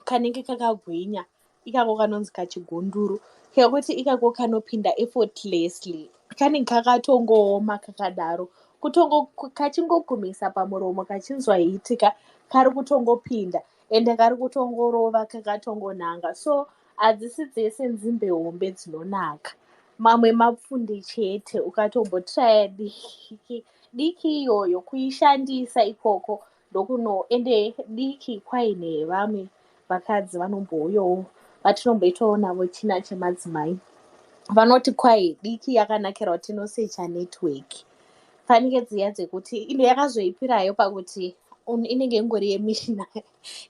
kanenge kakagwinya ikako kanonzi kachigunduru, kekuti ikako kanopinda effortlessly, kanenge kakatongooma kakadaro, kachingogumisa pamuromo kachinzwa hitika kari kutongopinda ende kari kutongorova kakatongonanga. So hadzisi dzese nzimbe hombe dzinonaka, mamwe mapfundi chete. Ukatombotraya diki iyoyo kuishandisa ikoko ndokuno, ende diki kwaine vamwe vakadzi vanombouyawo vatinomboitawo navo china chemadzimai, vanoti kwai diki yakanakira kuti inosecha network, fanike dziya dzekuti ine yakazoipirayo pakuti inenge ingori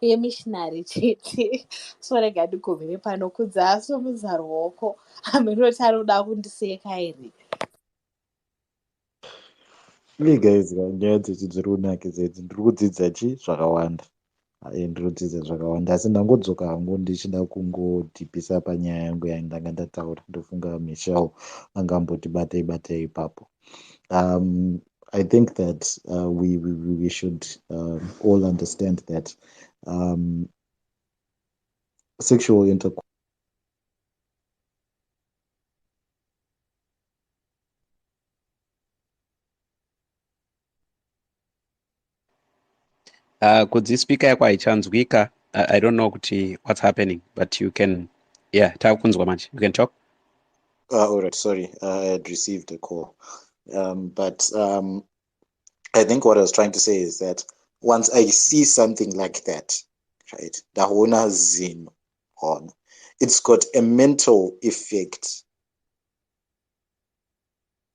yemishinari chete. So rega ndigomire pano kudza asumudza ruoko aminoti anoda kundiseka here. Guys, nyaya dzechi dziri kunakidza idzi ndiri kudzidza zvakawanda, ndiri kudzidza zvakawanda, asi ndangodzoka hangu ndichida kungodhipisa panyaya yangu yandanga ndataura. Ndofunga Michelle angamboti batai ipapo. I think that we should all understand that sexual intercourse Kudzispika yako haichanzwika. I don't know kuti what's happening, but you can, yeah, takunzwa manje, you can talk. All right, sorry, I had received a call. But I think what I was trying to say is that once I see something like that, right, the zin on, it's got a mental effect,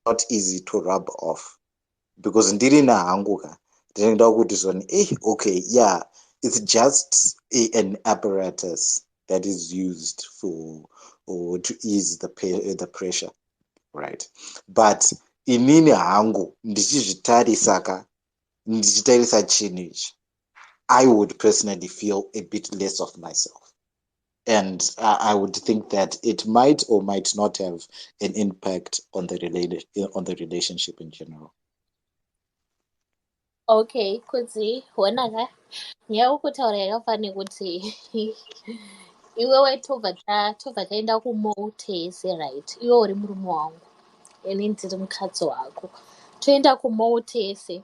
not easy to rub off, because ndiri na hanguka ndinoda kuti zoni okay, yeah, it's just an apparatus that is used for or to ease the pressure, right? But inini hangu ndichizvitarisa chinhu ichi, I would personally feel a bit less of myself, and I would think that it might or might not have an impact on the relationship in general. Okay, kudzi honaka nyaya ukutaura yakafanira kuti iwewe tobva taenda kumoutese, right? Iwe uri murume wangu, ini ndiri mukadzi wako. Toenda kumoutese,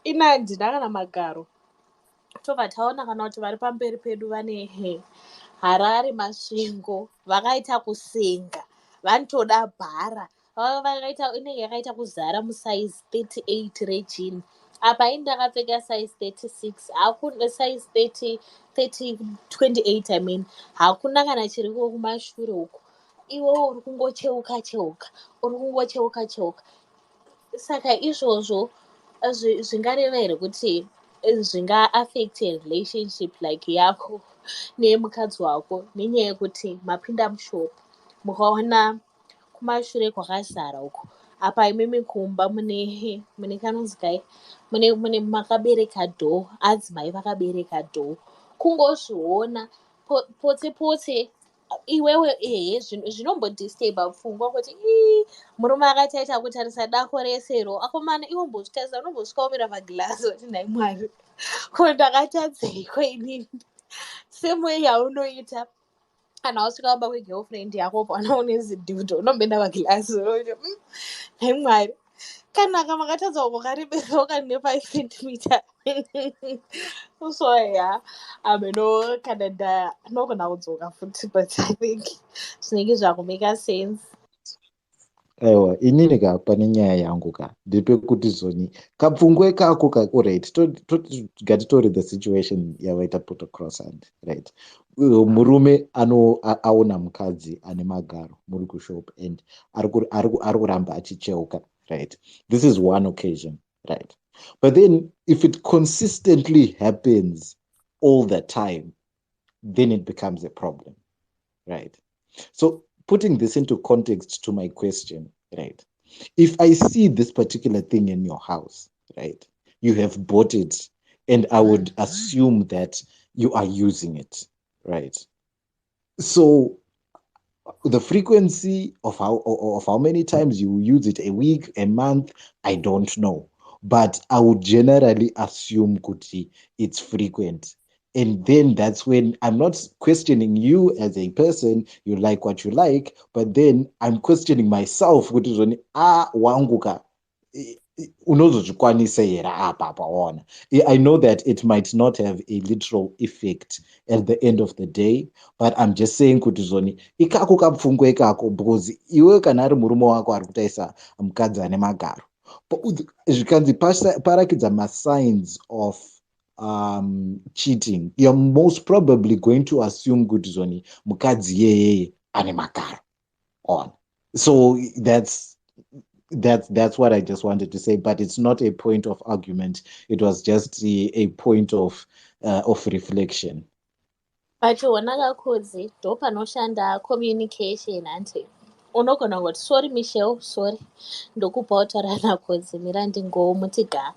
ina handina kana magaro. Tobva taona kana kuti vari pamberi pedu vane harare masvingo, vakaita kusenga, vanotoda bhara. Inenge yakaita kuzara musaizi 38 rejini. Apa ini ndakapfeka size 36, hakuna size 28 I mean. Hakuna kana chiriko kumashure uko. Iwewo uri kungocheuka cheuka, uri kungocheuka cheuka. Saka izvozvo zvingareva here kuti zvinga-affect relationship like yako nemukadzi wako, nenyaya yekuti mapinda mushopu mukaona kumashure kwakazara uko. Apa imimi kumba mune kanonzi kai, mune makabereka dhoo, adzimai vakabereka dhoo. Kungozviona potse potse iwewe zvinombodisturba pfungwa kuti murume akati aita kutarisa dako resero, akomana iwe mbozvitarisa, unombosvika magirazi kuti nhai Mwari, ko ndakatadzeiko inini? Same way yaunoita kana wasvika wamba kwegirlfriend yako paona une zidhudho, unombenda magirazi nhai Mwari, kanaka makatadza kukaribesa kane 5 centimeter. So yeah, kana nogona kudzoka futi, but I think zvinenge zvakumeka sense. Aiwa, inini ka pane nyaya yangu ka ndepekuti zoni kapfungwe kako ka right, ngatitori the situation yavaita put across hand, right? Murume aona mukadzi ane magaro muri kushop and ari kuramba achicheuka, right? This is one occasion, right? But then if it consistently happens all the time, then it becomes a problem, right? So putting this into context to my question, right? If I see this particular thing in your house, right, you have bought it, and I would assume that you are using it, right? So the frequency of how many times you use it, a week, a month, I don't know. But I would generally assume kuti it's frequent. And then that's when I'm not questioning you as a person, you like what you like, but then I'm questioning myself, which is when wanguka unozozvikwanisa here apa paona. I know that it might not have a literal effect at the end of the day, but I'm just saying kuti zoni ikako kapfungwa ikako, because iwe kana ari murume wako ari kutaisa mukadzi ane magaro, zvikanzi parakidza masigns of cheating, you're most probably going to assume kuti zoni mukadzi yeye ane magaro on. So that's what I just wanted to say, but it's not a point of argument. It was just a point of reflection. Pachiona kakodzi ndo panoshanda communication ante. Unogona kuti sorry Michelle, sorry, ndokupa utaura nakodzi, mira ndingomuti ga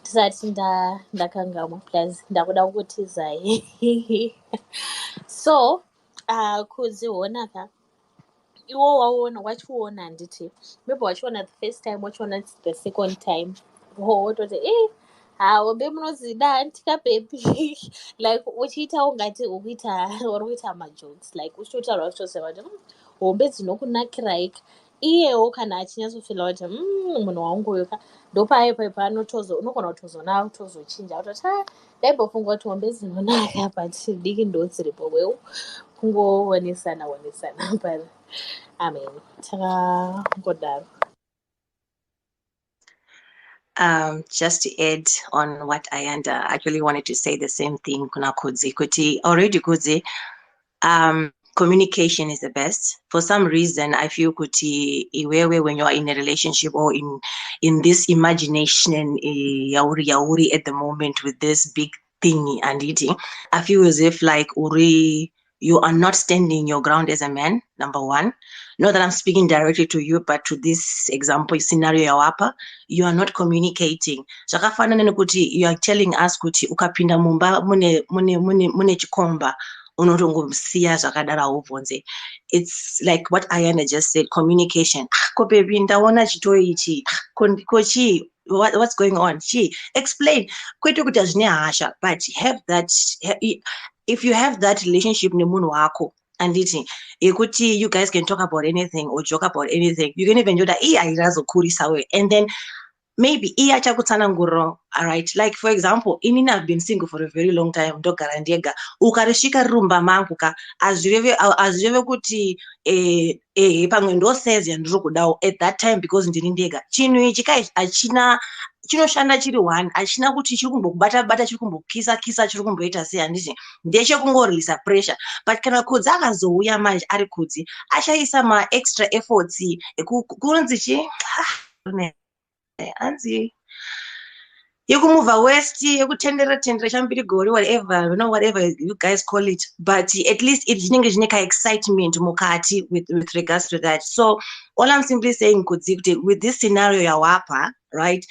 tisati ndakangamwa plus ndakuda kukutizai. So kudziona ka iwo wachiona handiti, maybe wachiona the first time, wachiona the second time, wototi hombe munozida ndikabebi. Like uchiita ungati uri kuita majokes, like uchitotaura uchitosema kuti hombe dzinokunakirai. Iyewo kana achinyatsofila kuti munhu wangu uyu ka, ndopaipo unogona kutozona kutozochinja kutoti ndaimbofungwa kuti hombe dzinonaka, but diki ndo dziripo, weu kungoonesana but amen, takangodaro. Just to add on what Ayanda actually wanted to say the same thing, kuna Kudzi, kuti already Kudzi, communication is the best. For some reason, I feel kuti iwewe when you are in a relationship or in this imagination yauri at the moment with this big thing and eating, I feel as if like you are not standing your ground as a man, number one. Not that I'm speaking directly to you, but to this example scenario yawapa, you are not communicating. Zvakafanana nekuti you are telling us kuti ukapinda mumba mune chikomba unotongomsiya zvakadara ubvunze. It's like what Ayanda just said, communication. Ko baby ndaona chitoi ichi, ko chi, what's going on? Chi, explain. Kwetu kuti hazvine hasha, but have that. if you have that relationship nemunhu wako anditi yekuti you guys can talk about anything or joke about anything, you can even do that way, and then maybe iya chakutsanangurira. All right, like for example, inini I've been single for a very long time, ndogara ndega. Ukarishika rumba mangu ka azvireve kuti pamwe ndosezya ndiri kudawo at that time because ndiri ndega. Chinhu ichi kai achina chinoshanda chiri one, achina kuti chiri kumbokubata bata, chiri kumbokisa kisa, chiri kumboita sei, handiti ndechekungoreleasa pressure. But kana kudzi akazouya manje ari kudzi achaisa ma extra efforts kunzi chi anzi yekumova west, yekutendera tendera chambiri gori, whatever, you know, whatever you guys call it, but at least it chinenge chine ka excitement mukati with regards to that. So all I'm simply saying kuti with this scenario yawapa, right,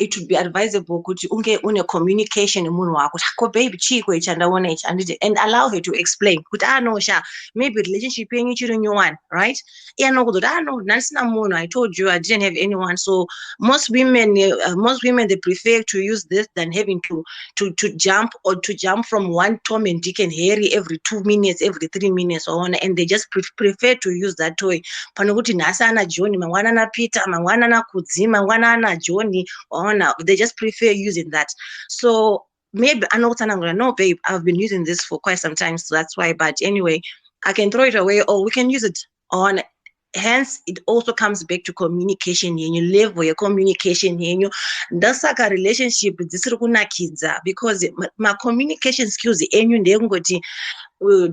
it would be advisable kuti unge une communication nemunhu wako ko baby chiko ichi andaona ichi anditi, and allow her to explain kuti no sha maybe relationship yenyu chiri nyuwani, right, no nansina munhu, I told you I didn't have anyone. So most women they prefer to use this than having to jump from one Tom and Dick and Harry every 2 minutes, every 3 minutes or on, and they just prefer to use that toy. Panokuti nasa ana Johnny, mangwana na Peter, mangwana na Kudzi, mangwana na Johnny, or they just prefer using that. So maybe I know no babe, I've been using this for quite some time, so that's why. But anyway, I can throw it away or we can use it on. Hence, it also comes back to communication. You level your communication. That's like a relationship with this kidza, because my communication skills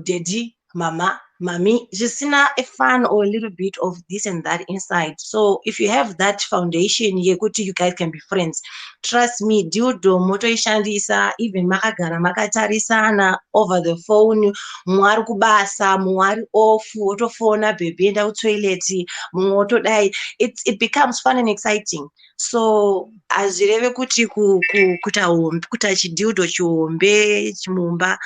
daddy, mama, mommy, just a fan or a little bit of this and that inside. So if you have that foundation, you guys can be friends. Trust me, dildo moto ishandisa, even makagara makatarisana over the phone, mwari kubasa, mwari off, otofona baby enda kutoilet, moto dai, it becomes fun and exciting. So azvireve kuti kuta chidildo chiombe chimumba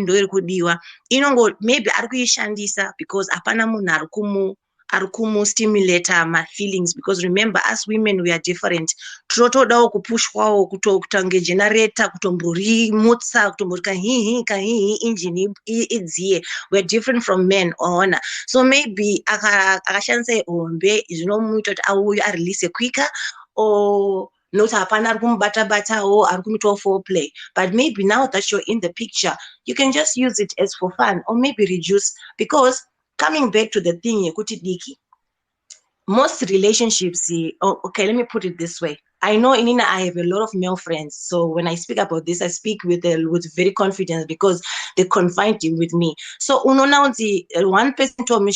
ndo iri kudiwa, inongo maybe ari kuishandisa because hapana munhu ari kumustimulata my feelings, because remember us women we are different. Totodawo kupushwawo kutange generator kutomborimutsa kutomborika hihi engine idziye. We are different from men ona. So maybe akashandisa ombe zvinomuita kuti auye arelease quicker, or not hapana ari kumubata-batawo ari kumitawo foreplay. But maybe now that you're in the picture, you can just use it as for fun, or maybe reduce, because coming back to the thing yekuti diki, most relationships, okay, let me put it this way. I know Inina, I have a lot of male friends, so when I speak about this, I speak with very confidence because they confide with me. So unoona one person told me,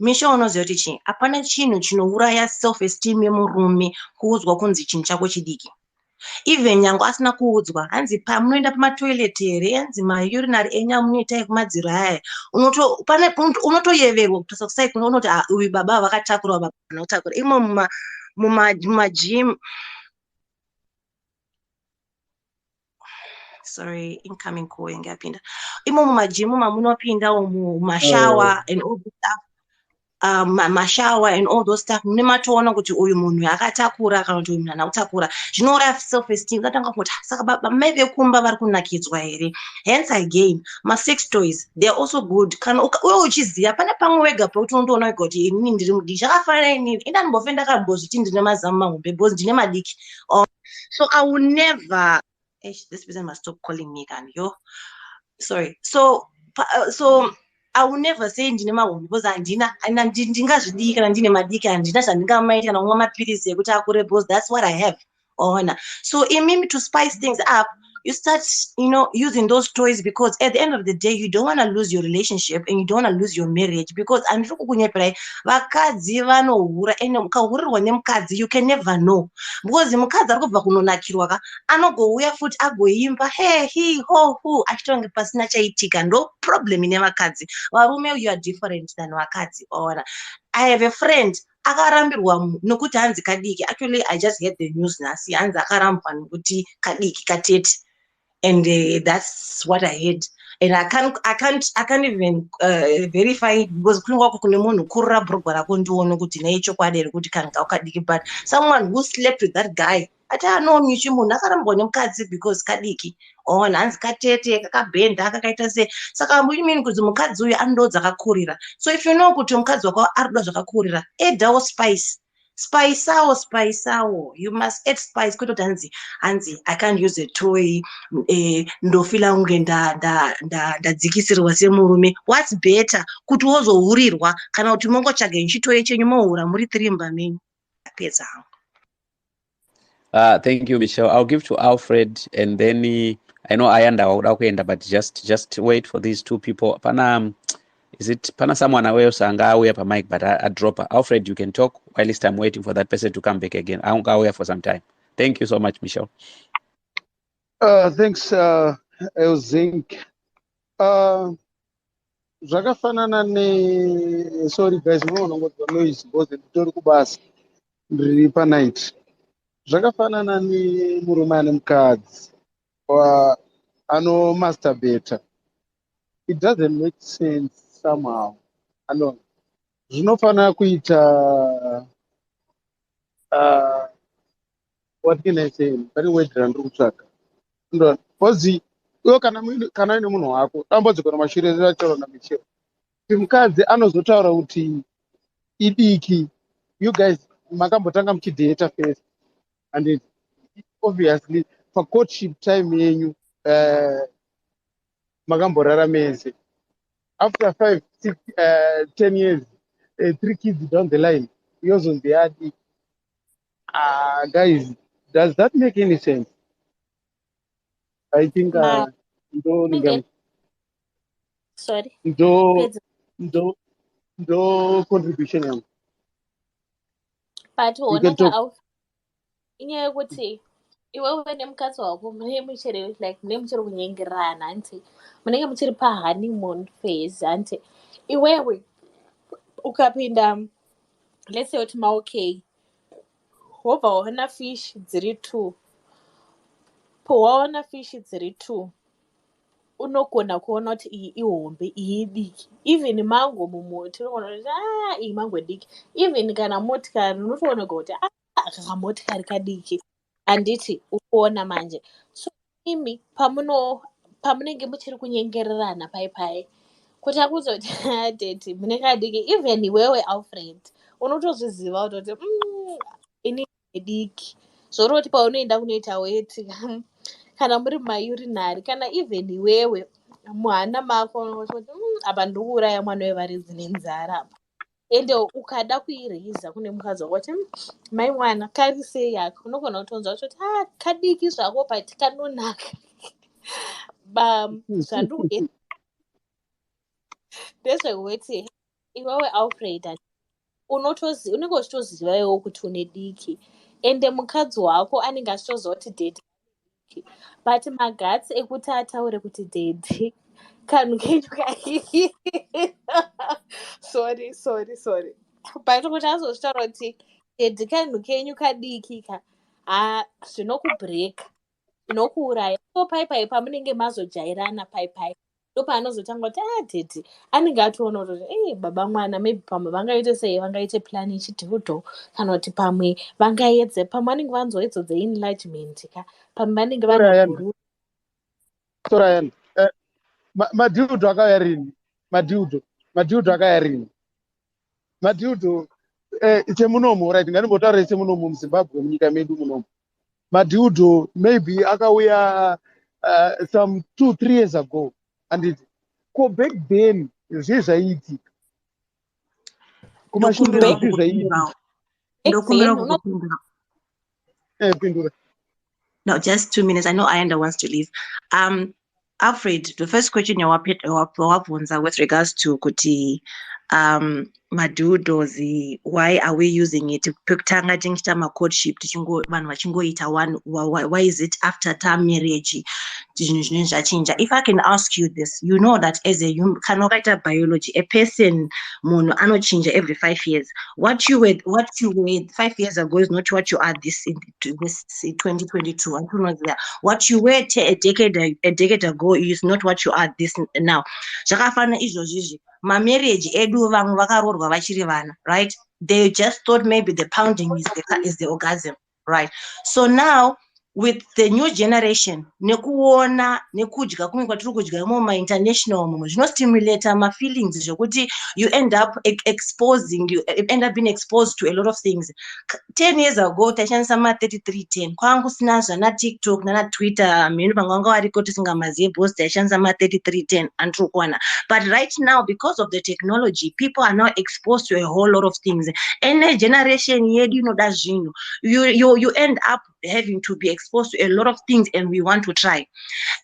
misha unoziva kuti chii, hapana chinhu chinouraya self-esteem yemurume kuudzwa kunzi chinhu chako chidiki. Even nyangu asina kuudzwa, hanzi pamunoenda pamatoilet here, hanzi maurinary enyu amunoita ekumadziro aya, unotoyeverwa kutosa kusai kuno unoti uyu baba vakatakura, baba vanotakura. Imo mumagym, sorry, incoming call ingapinda. Imo mumagym mamunopinda mumashower and all this stuff. Mashower and all those stuff, nematoona kuti uyu munhu akatakura kana kuti uyu munhu anotakura, zvinouraya self-esteem. Katanga kuti saka baba mai vekumba vari kunakidzwa here. Hence again, ma-sex toys, they are also good. Kana uye uchiziva pane pamwe wega pekuti unotoona wega kuti inini ndiri mudiki, zvakafanana inini indambofe ndakambozviti ndine mazamu mahombe because ndine madiki. So I will never, this person must stop calling me, can you? Sorry. So I will never say ndine mahombe because ndingazvidii kana ndine madiki, handina zvandingamaita kana kumwa mapirisi ekuti akure because that's what I have. So maybe to spice things up, you start, using those toys, because at the end of the day, you don't want to lose your relationship and you don't want to lose your marriage, because andiri kukunyeperai vakadzi vanohura, and ukahurirwa nemukadzi you can never know, because mukadzi ari kubva kunonakirwa ka anogouya futi agoimba hey he ho hu achitonge pasina chaitika. No problem ine vakadzi. Varume, you are different than vakadzi. I have a friend akarambirwa nokuti hanzi kadiki. Actually, I just get the news nasi, hanzi akarambwa nokuti kadiki katete, and that's what I heard. And I can't even verify it, because kune munhu kurira bhurugwa rako ndione kuti neichokwadi here kuti kana kadiki. But someone who slept with that guy ati anomuchi munhu akarambwa nemukadzi because kadiki. or nanzi katete kakabhenda kakaita sei. Saka mean kuti mukadzi uyu anoda dzakakurira. So if you know kuti mukadzi wako arikuda zvakakurira, addawo spice. Spice awo. You must add spice. Kuti hanzi I can't use a toy. Ndofila unge ndadzikisirwa semurume. What's better? Kuti wozohurirwa kana kuti mongotsvaga chitoyi chenyu mohura muri 3 mbamenyu. Apedza. Thank you, Michelle. I'll give to Alfred, and then I know Ayanda would kuenda, but just wait for these two people. Pana someone else away pa mic, but I drop her. Alfred, you can talk while I'm waiting for that person to come back again. I'm away for some time. Thank you so much, Michelle. Thanks, Elzink. Zvakafanana sorry guys, munongodzwa noise because nditori kubasa ndiri panight. Zvakafanana nemurume ane mukadzi ano masturbate. It doesn't make sense somehow. Zvinofanira kuita what can I say? Very word randiri kutsvaka. Because iwe kana ine munhu wako dambudziko ramashure rachoro naMichelle. Kuti mukadzi anozotaura kuti idiki, you guys makambotanga muchidheta first, and obviously for courtship time yenyu makamborara mese. After 5, 6, 10 years, 3 kids down the line, yozonzi yadi. Guys, does that make any sense? I think Sorry. no contribution yangu. But You can talk. inyaya yekuti iwewe nemukadzi wako mune muchiri kunyengerana anti munenge muchiri pahoneymoon phase anti iwewe ukapinda let's say kuti maokay wobva waona fish dziri 2 pawaona fish dziri 2 unogona kuona kuti iyi ihombe iyi idiki. Even mango mumuti unogona kuti iyi mango diki. Even kana motikari unotoona kuti kamotikari kadiki handiti ukuona manje. So imi pamunenge muchiri kunyengererana pai kuti akuzoti deti mune kadiki. Even iwewe Alfred unotozviziva kuti ini diki zvoroti paunoenda kunoita weti kana muri mayurinari kana even iwewe muhana mako apa ndiri kuuraya mwana wevaridzi nenzara apa ende ukada kuireza kune mukadzi wako kuti mai mwana kari sei yako unogona kutonzwa kuti kadiki zvako pati kanonaka zvandikuedza ndezvekuti iwewe Alfred unenge uchitoziva iwewo kuti une diki ende mukadzi wako anenge achitoziva kuti deti but magatsi ekuti ataure kuti dedi kanhu kenyu kadiki sorry but kuti azozvitaura kuti dedi kanhu kenyu kadiki zvinokubreaka zvinokuuraya. So paipai pamunenge mazojairana paipai ndopaanozotanga kuti dedi anenge atoona kuti baba mwana maybe pamwe vangaite sei, vangaite plani chidhudho kana kuti pamwe vangaedze pamwe vanenge vanzoedzodze enlargement pamwe vanenge vane guru. Sorry Ayanda. Madhudho akauya rini? Madhudho akauya rini? Madhudho chemunomu, right? Ngatimbotaure chemunomu muZimbabwe munyika medu munomu. Madhudho maybe akauya some 2-3 years ago. And ko back then zvezvaiitika. Kumashure zvezvaiitika. Pindura. No, just 2 minutes. I know Ayanda wants to leave. Alfred, the first question you wabvunza with regards to kuti madhudho, why are we using it? Pekutanga tichiita macourtship vanhu vachingoita one, why is it after term marriage? If I can ask you this, you know that as a human, kana ukaita biology, a person munhu anochinja every 5 years. What you were 5 years ago is not what you are this 2022. I don't know there. What you were a decade ago is not what you are this now. Zvakafana izvozvizvi. Marriage edu vamwe vakarorwa vachiri vana, right? They just thought maybe the pounding is the orgasm, right? So now with the new generation nekuona nekudya kumwe kwatiri kudya international mumo zvinostimulata mafeelings zvokuti you end up exposing, you end up being exposed to a lot of things. 10 years ago taishandisa ma3310 kwangu sina zvana tiktok nana twitter mhenu panganga variko tisingamazive bhos taishandisa ma3310 andiri kuwana. But right now, because of the technology, people are now exposed to a whole lot of things. Any generation yedu inoda zvinhu, you end up having to be exposed to a lot of things, and we want to try.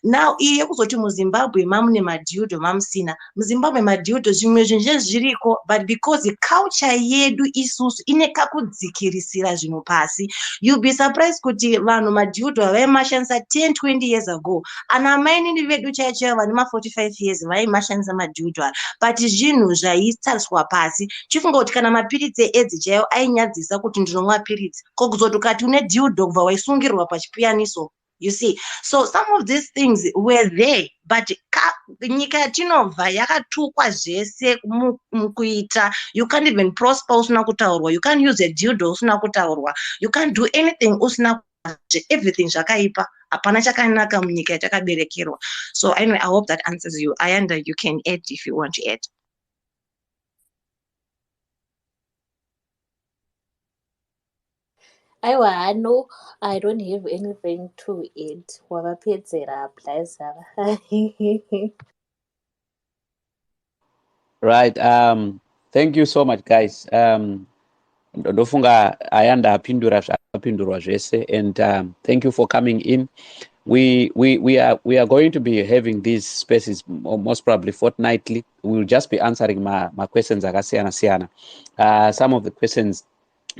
Now iye kuzoti muzimbabwe mamune madhiudho mamusina. Muzimbabwe madhiudho zvimwe zvinhu zviriko, but because the culture yedu isusu ine kakudzikirisira zvinhu pasi, you'll be surprised kuti vanhu madhiudho vaimashandisa 10-20 years ago. Ana mainini vedu chaicho vane ma45 years vaimashandisa madhiudho aya, but zvinhu zvaitariswa pasi. Chifunga kuti kana mapiritsi eedzi chaiwo ainyadzisa kuti ndinomwa piritsi, kokuzoti ukati une dhiudho kubva waisungirwa pachipiyaniso. You see, so some of these things were there, but nyika yatinobva yakatukwa zvese mukuita. You can't even prosper usina kutaurwa. You can't use a dildo usina kutaurwa. You can't do anything usina everything zvakaipa. Hapana chakanaka munyika yatakaberekerwa. So anyway, I hope that answers you. Ayanda, you can add if you want to add. Aiwa, no, I don't have anything to add. Wavapedzera Plaza. Right. Thank you so much, guys. Ndofunga Ayanda apindurwa zvese, and thank you for coming in. We are going to be having these spaces most probably fortnightly. We'll just be answering my questions akasiyana. Some of the questions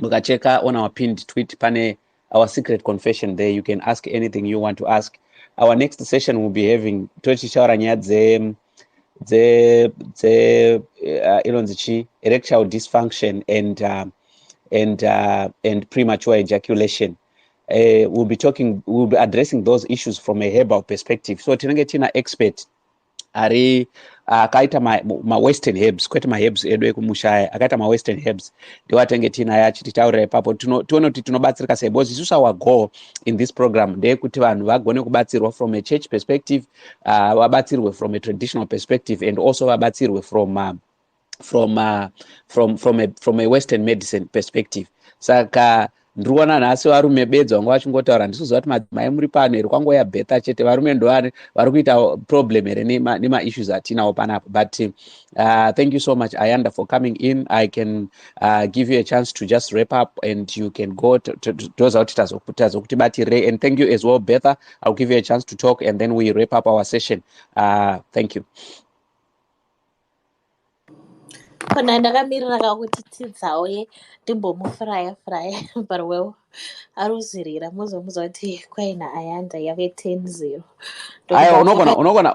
mukacheka on our pinned tweet pane our secret confession there. You can ask anything you want to ask. Our next session will be having tochichaura nyaya inonzi chi erectile dysfunction and premature ejaculation. We'll be addressing those issues from a herbal perspective. So tinenge tina expert ari akaita ma-western herbs, kwete ma-herbs edu ekumushaya, akaita ma-western herbs ndiwo atenge tinaye achititaurira ipapo tione kuti tinobatsirika sei, because isusu our goal in this program ndeyekuti vanhu vagone kubatsirwa from a church perspective, vabatsirwe from a traditional perspective, and also vabatsirwe from a western medicine perspective. Saka ndikuona nhasi varume bedzi vanga vachingotaura ndisuziva kuti madzimai muri pano here kwangoya bhetha chete, varume ndo vari kuita problem here nema-issues atinawo panapo. But thank you so much, Ayanda, for coming in. I can give you a chance to just wrap up, and you can go toza kuti tazokutibatirei. And thank you as well, Betha. I'll give you a chance to talk, and then we wrap up our session. Thank you. Kona ndakamirira kuti tidzauye ndimbomufraya but well aruzirira muzomuzwa kuti kwaina Ayanda yave 10-0.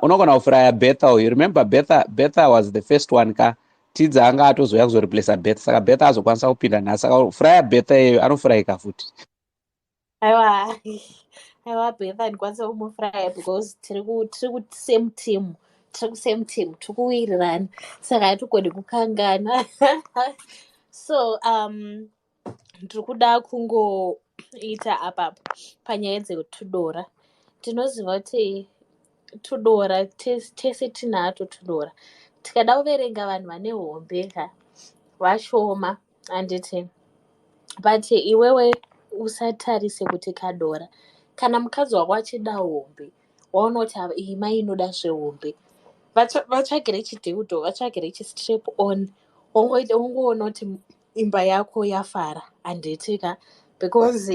unogona kufraya Betha. You remember Betha was the first one ka tidza anga atozoya kuzoreplace Betha, saka Betha azokwanisa kupinda nhasi. Saka fraya Betha iyoyo anofurayika futi. Aiwa Betha ndikwanisa kumufraya because tiri same team. Tikuwirirana saka hatigoni kukangana. So ndiri kuda kungoita apa panyaya dzekutudora. Tinoziva kuti tudora tese tinato tudora. Tikada kuverenga vanhu vane hombe ka vashoma handiti, but iwewe usatarise kuti kadora. Kana mukadzi wako achida hombe waona kuti iyi mai inoda zvehombe, vatsvagire chidheudo, vatsvagire chistrap on, wongoona kuti imba yako yafara handiti ka, because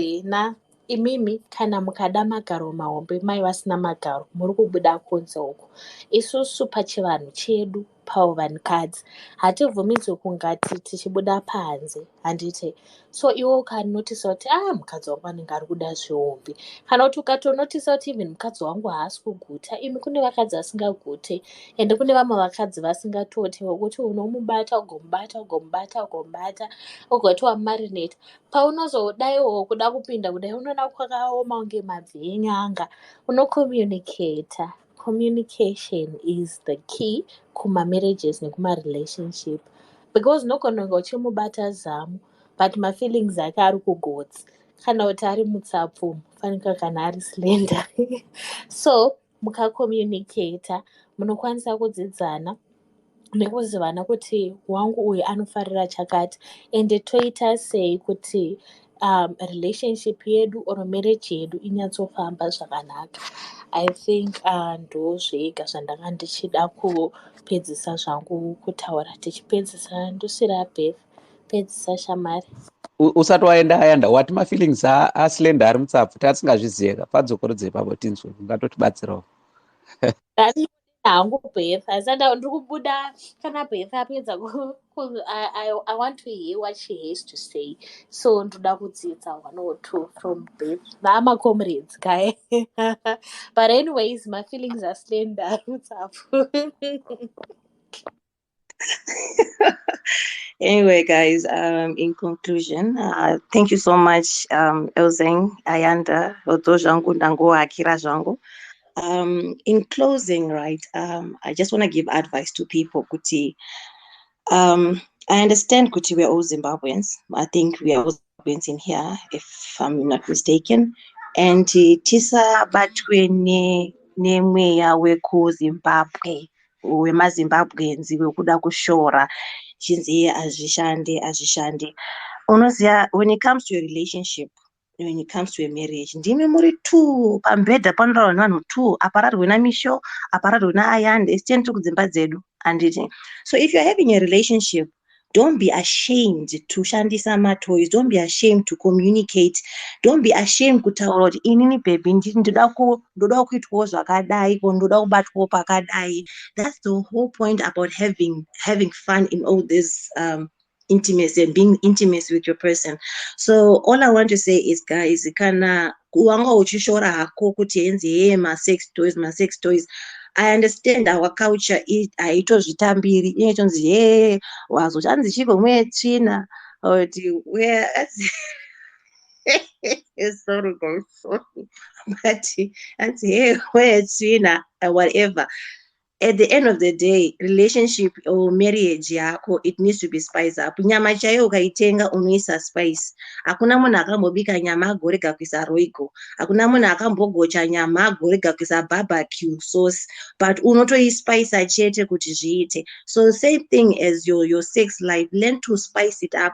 imimi kana mukada magaro mahombe mai vasina magaro muri kubuda kunze uko. Isusu pachivanhu chedu pavanhukadzi hativhumidzwi kungati tichibuda panze handiti. So iwe ukanotisa kuti mukadzi wangu anenge ari kuda zvehombe, kana kuti ukatonotisa kuti even mukadzi wangu haasi kuguta. Imi kune vakadzi vasingagute, ende kune vamwe vakadzi vasingatoti, wokuti unomubata ugomubata ugoti wamarinate. Paunozodaiwo kuda kupinda kudai unoona kwakaoma kunge mabvi enyanga. Unokommunicata. Communication is the key kuma-marriages nekuma-relationship, because unogona kunge uchimubata zamu but mafeelings ake ari kugotsi. kana kuti ari mutsapfu mufanika kana ari slender. So mukakomunicata munokwanisa kudzidzana nekuzivana kuti wangu uyu anofarira chakati ende toita sei kuti relationship yedu or marriage yedu inyatsofamba zvakanaka. I think ndo zvega zvandanga ndichida kupedzisa zvangu kutaura. Tichipedzisa ndosira Beth, pedzisa shamari. Usati waenda Ayanda wati mafeelings aslender ari mutsapfu tasingazviziva padzokorodze ipapo tinzwe ungatotibatsirawo. Hangu Beth asi ndiri kubuda kana Beth apedza I want to hear what she has to say, so ndoda kudzidza 1 or 2 from Beth. Vama comrades guy. But anyways, my feelings are slender. What's up? Anyway, guys, in conclusion, thank you so much, Elzeng, Ayanda, Otojangu, Nango, Akira Jango. In closing, right, I just want to give advice to people, Kuti. I understand, Kuti, we're all Zimbabweans. I think we are all Zimbabweans in here, if I'm not mistaken. And tisa batwe nemweya wekuzimbabwe wemazimbabweans wekuda kushora chinzi azvishandi. Unoziya, when it comes to a relationship, when it comes to a marriage, ndimi muri 2 pambedha panorarwa nevanhu 2, apararwe namisho, apararwe naayanda, esi tiri kudzimba dzedu handiti. So if you're having a relationship, don't be ashamed to shandisa matoys. Don't be ashamed to communicate. Don't be ashamed kutaura kuti inini baby ndoda kuitwawo zvakadai ko ndoda kubatwawo pakadai. That's the whole point about having fun in all this intimacy and being intimate with your person. So all I want to say is, guys, kana wanga uchishora hako kuti enzi ma sex toys. I understand our culture haitozvitambiri, inotonzi wazochanzi chiko mwetsvina kuti sorry guys, sorry, but anzi mwetsvina whatever. At the end of the day, relationship or marriage yako, it needs to be spiced up. Nyama chayo ukaitenga unoisa spice. Hakuna munhu akambobika nyama agorega kuisa roiko. Hakuna munhu akambogocha nyama agorega kuisa barbecue sauce. But unotoispice chete kuti zviite. So same thing as your sex life. Learn to spice it up.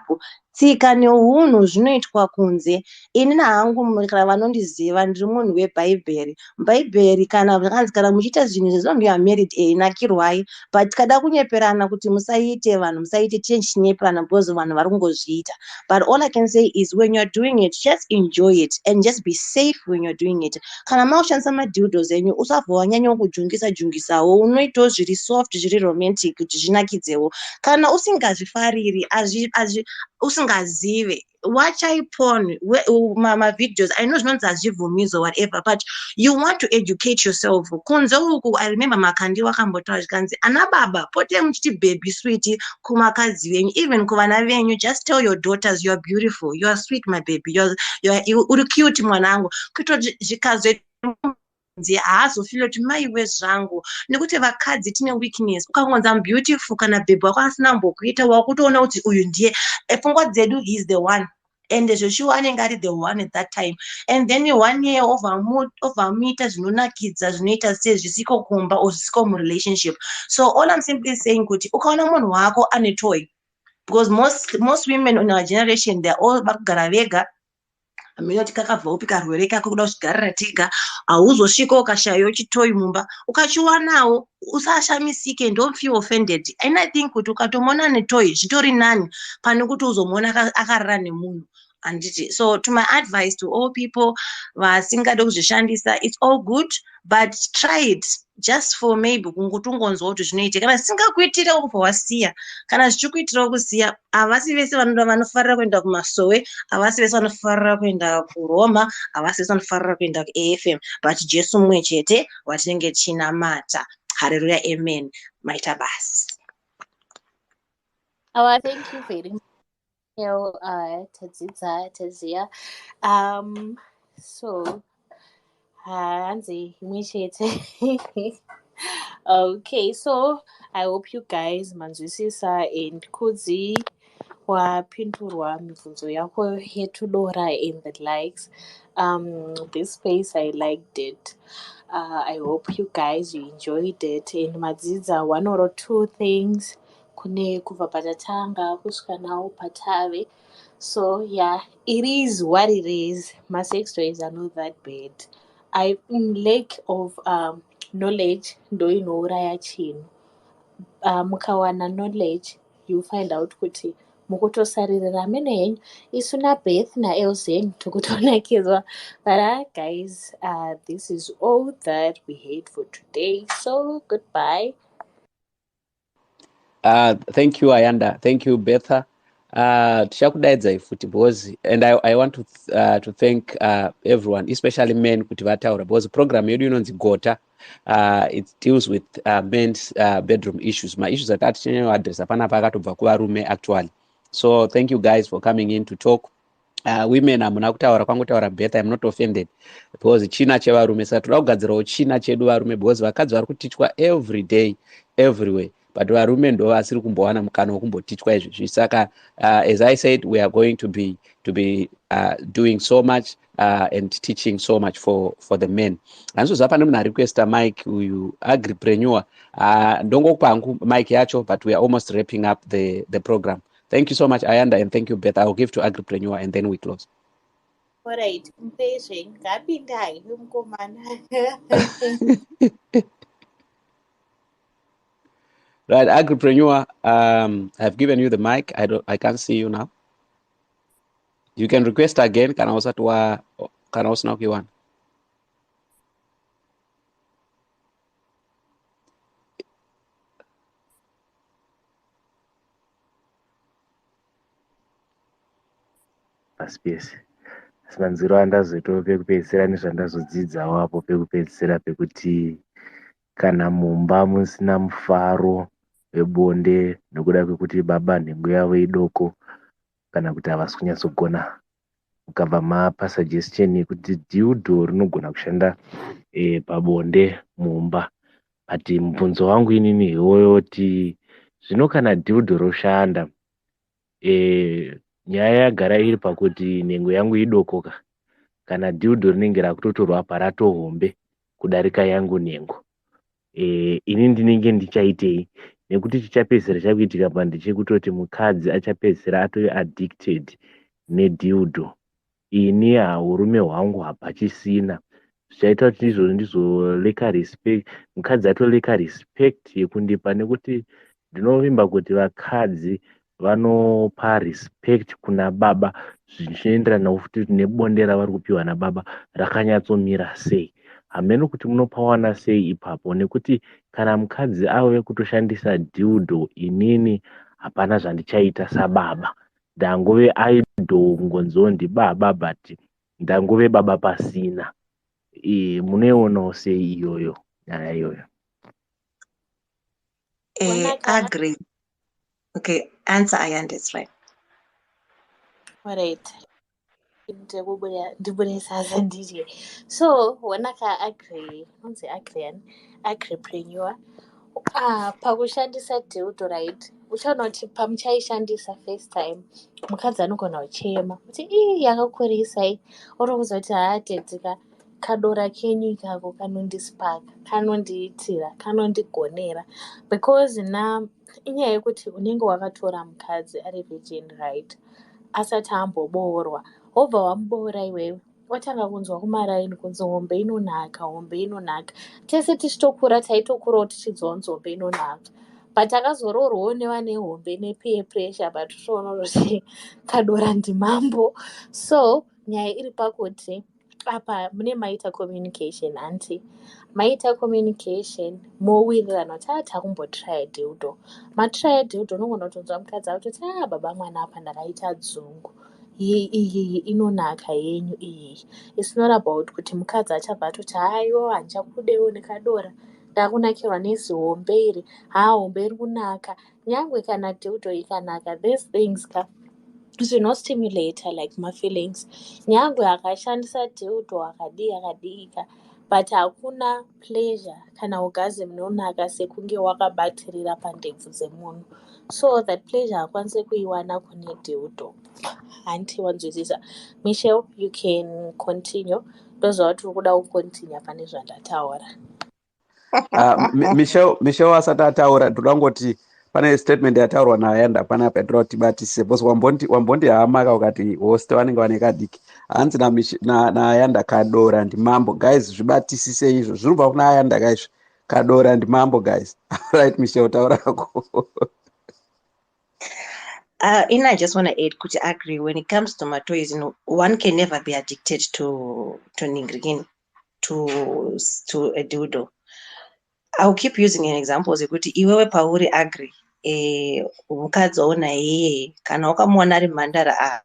Tsika neunhu zvinoitwa kunze. Inini hangu kana vanondiziva ndiri munhu webhaibheri. Bhaibheri kana zvakanzi kana muchiita zvinhu as long you are married nakirwai, but kada kunyeperana kuti musaite vanhu musaite chinyeperana because vanhu vari kungozviita. But all I can say is when you're doing it, just enjoy it and just be safe when you're doing it. Kana maushandisa madhildos enyu usabva wanyanya kujungisawo, unoitawo zviri soft zviri romantic kuti zvinakidzewo. Kana usingazvifariri usingazive, watchai porn videos. I know zvinonzi hazvibvumidzwa or whatever, but you want to educate yourself. Kunze uku, I remember makandi wakambotaura zvikanzi ana baba pote muchiti baby sweet kumakadzi venyu, even kuvana venyu. Just tell your daughters you are beautiful, you are sweet my baby, you uri cute mwanangu, kuitira zvikazoita haazofile kuti maiwe zvangu, nekuti vakadzi tine weakness. Ukangonza beautiful kana bhebhi wako asina mbokuita, wakutoona kuti uyu ndiye pfungwa dzedu, he is the one. And Joshua anenge ari the one at that time. And then 1 year overmeeta zvinonakidza zvinoita sezvisiko kumba or zvisiko murelationship. So all I'm simply saying kuti ukaona munhu wako ane toy, because most women in our generation they're all vakugara vega. Aminoti kakabva upi karwere kako kuda kuchigarira tega, hauzosvika ukashayiwa chitoyi mumba, ukachiwanawo usashamisike, don't feel offended. And I think kuti ukatomona netoyi zvitori nani pane kuti uzomona akarara nemunhu. So to my advice to all people vasingade kuzvishandisa, it's all good, but try it just for maybe kungotongonzwa kuti zvinoita. Kana zvisingakuitira kubva wasiya, kana zvichikuitirawo kusiya, havasi vese vanofarira kuenda kumasowe, havasi vese vanofarira kuenda kuroma, havasi vese vanofarira kuenda kuAFM, but Jesu mumwe chete watinenge tichinamata. Hallelujah, amen. Maita basi. Thank you very much. Tadzidza. So hanzi imwe chete. Okay, so I hope you guys manzwisisa and wapindurwa mibvunzo yako yetudora in the likes. This space, I liked it. I hope you guys you enjoyed it. And madzidza one or two things kune kubva patatanga kusvika nawo patave. So yeah, it is what it is. My sex toys are not that bad. I in lack of knowledge ndoinouraya chinhu. Mukawana knowledge you find out kuti mukutosaririra mene henyu isu naBeth naElzen tokutonakidzwa. But guys, this is all that we had for today, so goodbye. Thank you Ayanda, thank you Betha. Tichakudaidza futi because and I want to thank everyone, especially men kuti vataura because program yedu inonzi Gota. It deals with men's bedroom issues. My issues atati tinyanya panapa akatobva kuvarume actually. So thank you guys for coming in to talk. Women hamuna kutaura kwangotaura Betha, I'm not offended because china chevarume saka toda kugadzirawo china chedu varume because vakadzi vari kutichwa every day everywhere, but varume ndo vasiri kumbowana mukana wokumbotichwa izvizvi. Saka as I said, we are going to be doing so much and teaching so much for the men. Handizozva pane munhu requesta mike uyu agripreneur. Ndongokupa hangu mike yacho, but we are almost wrapping up the program. Thank you so much Ayanda, and thank you Beth. I will give to agripreneur and then we close. Alright, mpezve ngapindai mukomana. Right, agripreneur, I've given you the mic. I can't see you now. You can request again. Kana usina ukiwana. pasi pese asi manziro andazoitawo pekupedzisira nezvandazodzidzawo apo pekupedzisira pekuti kana mumba musina mufaro webonde nekuda kwekuti baba nhengo yavo idoko kana kuti havasi kunyatsogona, mukabva mapa suggestion yekuti dhiudho rinogona kushanda pabonde mumba. But mubvunzo wangu inini iwoyo kuti zvino kana dhiudho roshanda, nyaya yagara iri pakuti nhengo yangu idokoka kana dhiudho rinenge rakutotorwa parato hombe kudarika yangu nhengo, ini ndinenge ndichaitei? Nekuti chichapedzisira chakuitika pandechekutoti mukadzi achapedzisira atove addicted nedhiudho. Ini urume hwangu hapachisina, zvichaita kuti ndizoleka respect, mukadzi atoleka respect yekundipa, nekuti ndinovimba kuti vakadzi vanopa respect kuna baba zvichienderana futi nebonde ravari kupiwa nababa rakanyatsomira sei. Hameno kuti munopawana sei ipapo, nekuti kana mukadzi auye kutoshandisa dhiudho, inini hapana zvandichaita sababa. Ndangove idol ngonzondi baba, but ndangove baba pasina. Munoionawo sei iyoyo nyaya iyoyo? Agree. Okay, answer Ayanda, it's right. Alright. Ndibude sasa ndije. So when I agripreneur, pakushandisa dhiudho right, uchaona kuti pamuchaishandisa first time mukadzi anogona kuchema kuti yakakurisai, orokuzwa kuti haatedzika kadora kenyu ikako kanondisipaka, kanondiitira, kanondigonera, because inyaya yekuti unenge wakatora mukadzi ari virgin right, asati amboboorwa. Wobva wamuboora iwewe, watanga kunzwa kumaraini kunzi hombe inonaka, hombe inonaka. Tese tichitokura taitokurawo tichidzwa kunzi hombe inonaka, but takazoroorwawo nevane hombe nepeer pressure, but totoona kuti kadora ndimambo. So nyaya iri pakuti apa mune maita communication anti maita communication mowirirana kuti takumbotry dhiudho. Matry dhiudho unogona kutonzwa mukadzi akutoti baba mwana apa ndakaita dzungu, iyi inonaka yenyu iyi. It's not about kuti mukadzi achabva atoti haiwa handichakudewo nekadora, ndakunakirwa nezihombe iri, hombe iri kunaka. Nyangwe kana dhiudho ikanaka, these things zvinostimulata like my feelings. Nyangwe akashandisa dhiudho akadii akadiika, but hakuna pleasure kana orgasm inonaka sekunge wakabatirira pandebvu dzemunhu, so that pleasure hakwanisi kuiwana kune dildo. Handiwanzwisisa. Michelle, you can continue. Ndoziva kuti uri kuda kucontinue pane zvandataura. Michelle asati ataura ndoda kungoti pane statement yataurwa naAyanda panapa yatoda kuti tibatise, because wambondihama ukati host vanenge vane kadiki. Hanzi naAyanda kadora ndimambo. Guys, zvibatisise izvo. Zvinobva kuna Ayanda guys. Kadora ndimambo guys. Right, Michelle, taura ko. I just want to add, could you agree, when it comes to my toys, one can never be addicted to ningrikin, to a dildo. I'll keep using an example. Kuti iwewe pauri agree, mukadzi waona yeye kana ukamuona ari mhandara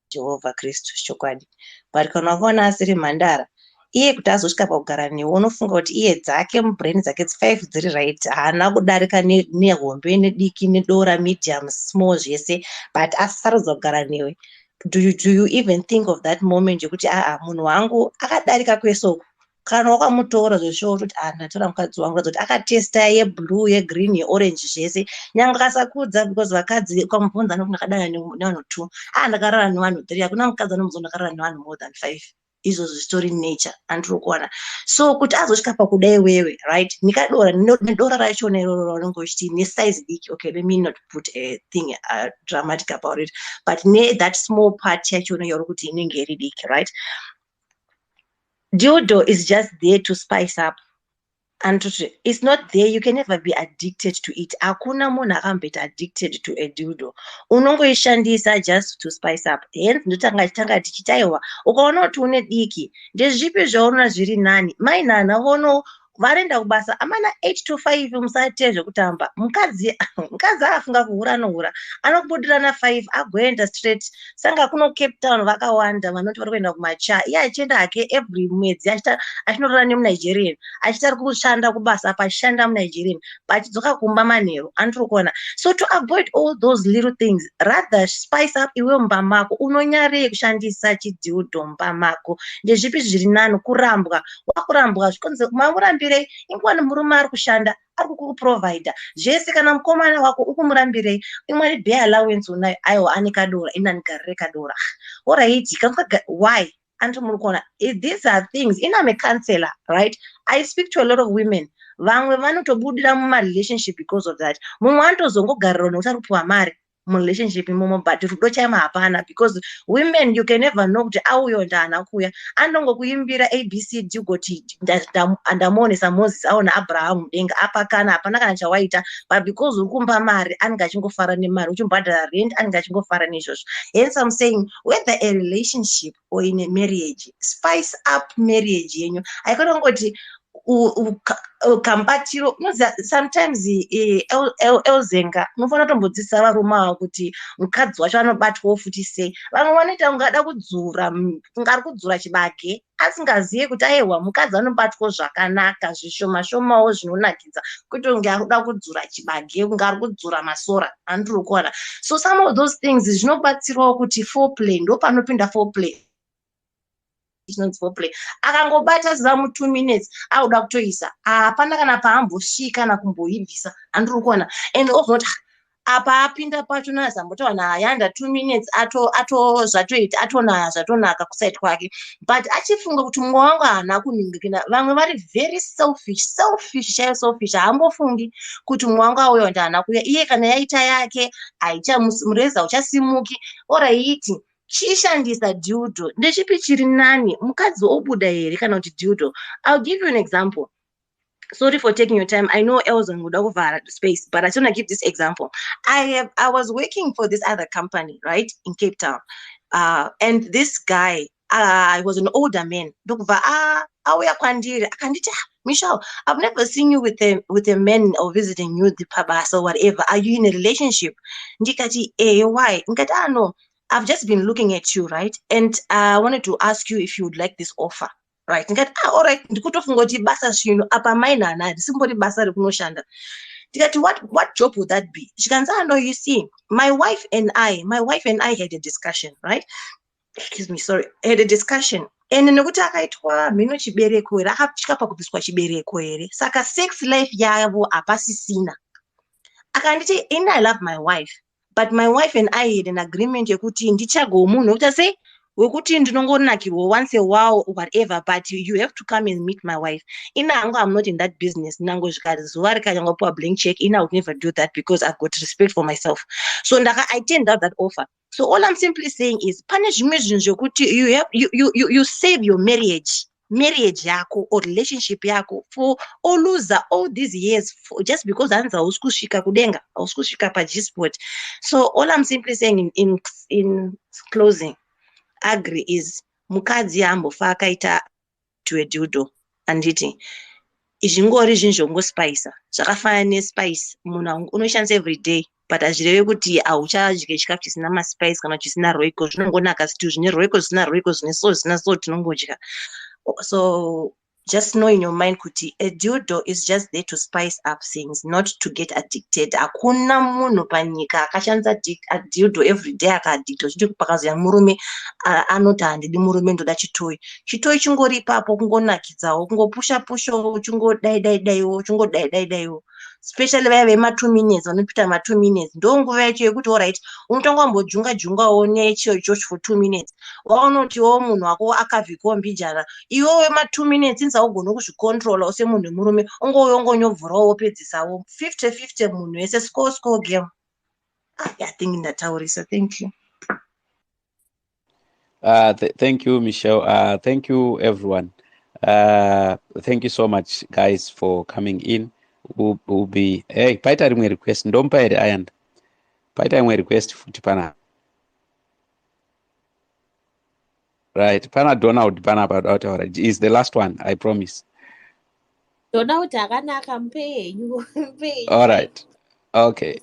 Jehovah Kristu chokwadi, but kana ukaona asiri mhandara, iye kuti azosvika pakugara newe unofunga kuti iye dzake mubrain dzake 5 dziri right, haana kudarika nehombe nediki nedora medium small zvese, but asarudza kugara newe. Do you even think of that moment yekuti munhu wangu akadarika kwese uku, kana wakamutora zveshowo kuti ndatora mukadzi wangu kuti akatesta yeblue yegreen yeorange zvese, nyangwe akasakudza, because vakadzi ukamubvunza nokuti ndakadana nevanhu 2, ndakarara nevanhu 3, hakuna mukadzi anomuzwa ndakarara nevanhu more than 5. Izvozvo zvitori nature, andiri kuona. So kuti azosvika pakudai wewe, right, nikadora nedora rachona iroro raunenge uchiti nesize diki, okay, let me not put a thing dramatic about it, but that small part yachona yauri kuti inenge iri diki, right. Dildo is just there to spice up, and it's not there. You can never be addicted to it. Hakuna munhu akambeta addicted to a dildo. Unongoishandisa just to spice up. Hence ndotanga tichitaiwa, ukaona kuti une diki, ndezvipi zvaona zviri nani, mainhana vono varenda kubasa amana 8 to 5 musate zvekutamba. Mukadzi akafunga kuhura nohura anokubudira na 5 agoenda straight. Sanga kuno Cape Town vakawanda vanoti vari kuenda kumacha, iye achienda hake every mwedzi achinorora nemuNigerian, achitari kushanda kubasa pachishanda muNigerian, pachidzoka kumba manheru, andiri kuona. So to avoid all those little things, rather spice up iwe mumba mako. Unonyarei kushandisa chidildo mumba mako? Ndezvipi zviri nani kurambwa? Wakurambwa zvikonze mamurambirei, ingwani murume ari kushanda ari kukuprovider zvese, kana mukomana wako ukumurambirei, imwani bare allowance unayo, aiwa ane kadora, ina nigarire kadora. Alright, why? And these are things. I'm a counselor, right? I speak to a lot of women. Vamwe vanotobudira muma relationship because of that. Mumwe anotozongogarira nokuti kupuwa mari mu relationship imomo, but rudo chaima hapana, because women you can never know kuti auyo ndana kuya anongokuimbira ABCD ugoti ndamuonesa Moses aona Abraham denga apakana hapana kana chawaita, but because uri kumba mari anenge achingofara nemari, uchimbhadhara rent anenge achingofara nezvozvo. Hence I'm saying, whether a relationship or in a marriage, spice up marriage yenyu. Aikatongoti kambatiro, sometimes elzenga unofana tombodzisa varume vavo kuti mukadzi wacho anobatwawo futi sei. Vamwe vanoita ungada kudzura, ungari kudzura chibage asingaziye kuti aiwa mukadzi anobatwawo zvakanaka, zvishomashomawo zvinonakidza, kuti unge arikuda kudzura chibage, unge ari kudzura masora, andiri kuona. So some of those things zvinobatsirawo kuti foreplay, ndo panopinda foreplay. Akangobata ziva mu 2 minutes auda kutoisa, hapana kana paambosvika kana kumboibvisa, andiri kuona. And ozoti apa apinda pacho nazambotaura naAyanda 2 minutes zvatoita zvatonaka kuside kwake, but achifunga kuti mumwe wangu haana kuningirina. Vamwe vari very selfish chaiyo selfish, haambofungi kuti mumwe wangu auya ndaana kuya, iye kana yaita yake mureza uchasimuki. Oraiti chishandisa dildo, ndezvipi chiri nani, mukadzi obuda here kana kuti dildo? I'll give you an example. Sorry for taking your time. I know Elson would over space, but I just want to give this example. I was working for this other company, right, in Cape Town, and this guy, I was an older man. Michelle, I've never seen you with a man or visiting you the pabas or whatever. Are you in a relationship? Ndikati, why? Ndikati, no, I've just been looking at you, right? And I wanted to ask you if you would like this offer. Right, all right, ndikutofunga kuti basa zvino apa maina nani simbori basa rekunoshanda. Ndikati, what job would that be? Chikanza, no, you see, my wife and I had a discussion, right? excuse me, sorry, had a discussion. And nekuti akaitwa mhino chibereko here, akasvika pakubviswa chibereko here, saka sex life yavo hapasisina. Akanditi, in I love my wife, but my wife and I had an agreement yekuti ndichagomunhu wekuti sei wekuti ndinongonakirwa once a while or whatever, but you have to come and meet my wife. Ina hangu, I'm not in that business. Nango zvikari zuva rikanyangopiwa blank check, ina would never do that because I've got respect for myself. So I turned out that offer. So all I'm simply saying is, pane zvimwe zvinhu zvokuti you save your marriage yako or relationship yako for or loser all these years just because hanzi hausi kusvika kudenga, hausi kusvika paGsport. So all I'm simply saying in closing, agree is mukadzi ambofa akaita tuedhudo anditi izvingori zvinhu zvongospice zvakafanana nespice munhu unoshandisa every day but hazvireve kuti hauchadye chikafu chisina maspice kana chisina roiko. Zvinongonaka situ zvine roiko zvisina roiko zvine so zvisina so tinongodya. So just know in your mind kuti a dildo is just there to spice up things, not to get addicted. Hakuna munhu panyika akashandisa dildo every day akaaddicted zviti pakazoya murume anoti handidi murume ndoda chitoyi. Chitoyi chingori ipapo kungonakidzawo, kungopusha-pushawo, uchingodai-dai-daiwo, uchingodai-dai-daiwo. Especially vaya vema2 minutes vanopita ma2 minutes ndonguva yacho yekuti allright unotongambojunga-jungawo nechiyo ichocho for 2 minutes. Waonotiwo munhu wako akavhikombijana iwewe ma2 minutes inzi haugone kuzvicontrola semunhu wemurume, ungouya ungonyovhurawo wopedzisawo 50-50 munhu wese score game. I think ndataurisa. Thank you. Thank you, Michelle. Thank you, everyone. Thank you so much, guys, for coming in. We'll be hey, paita rimwe request ndompa here Ayanda. Paita rimwe request futi pana. Right, pana Donald pana about already. Is the last one, I promise. Donald akanaka mpenyu. All right. Okay.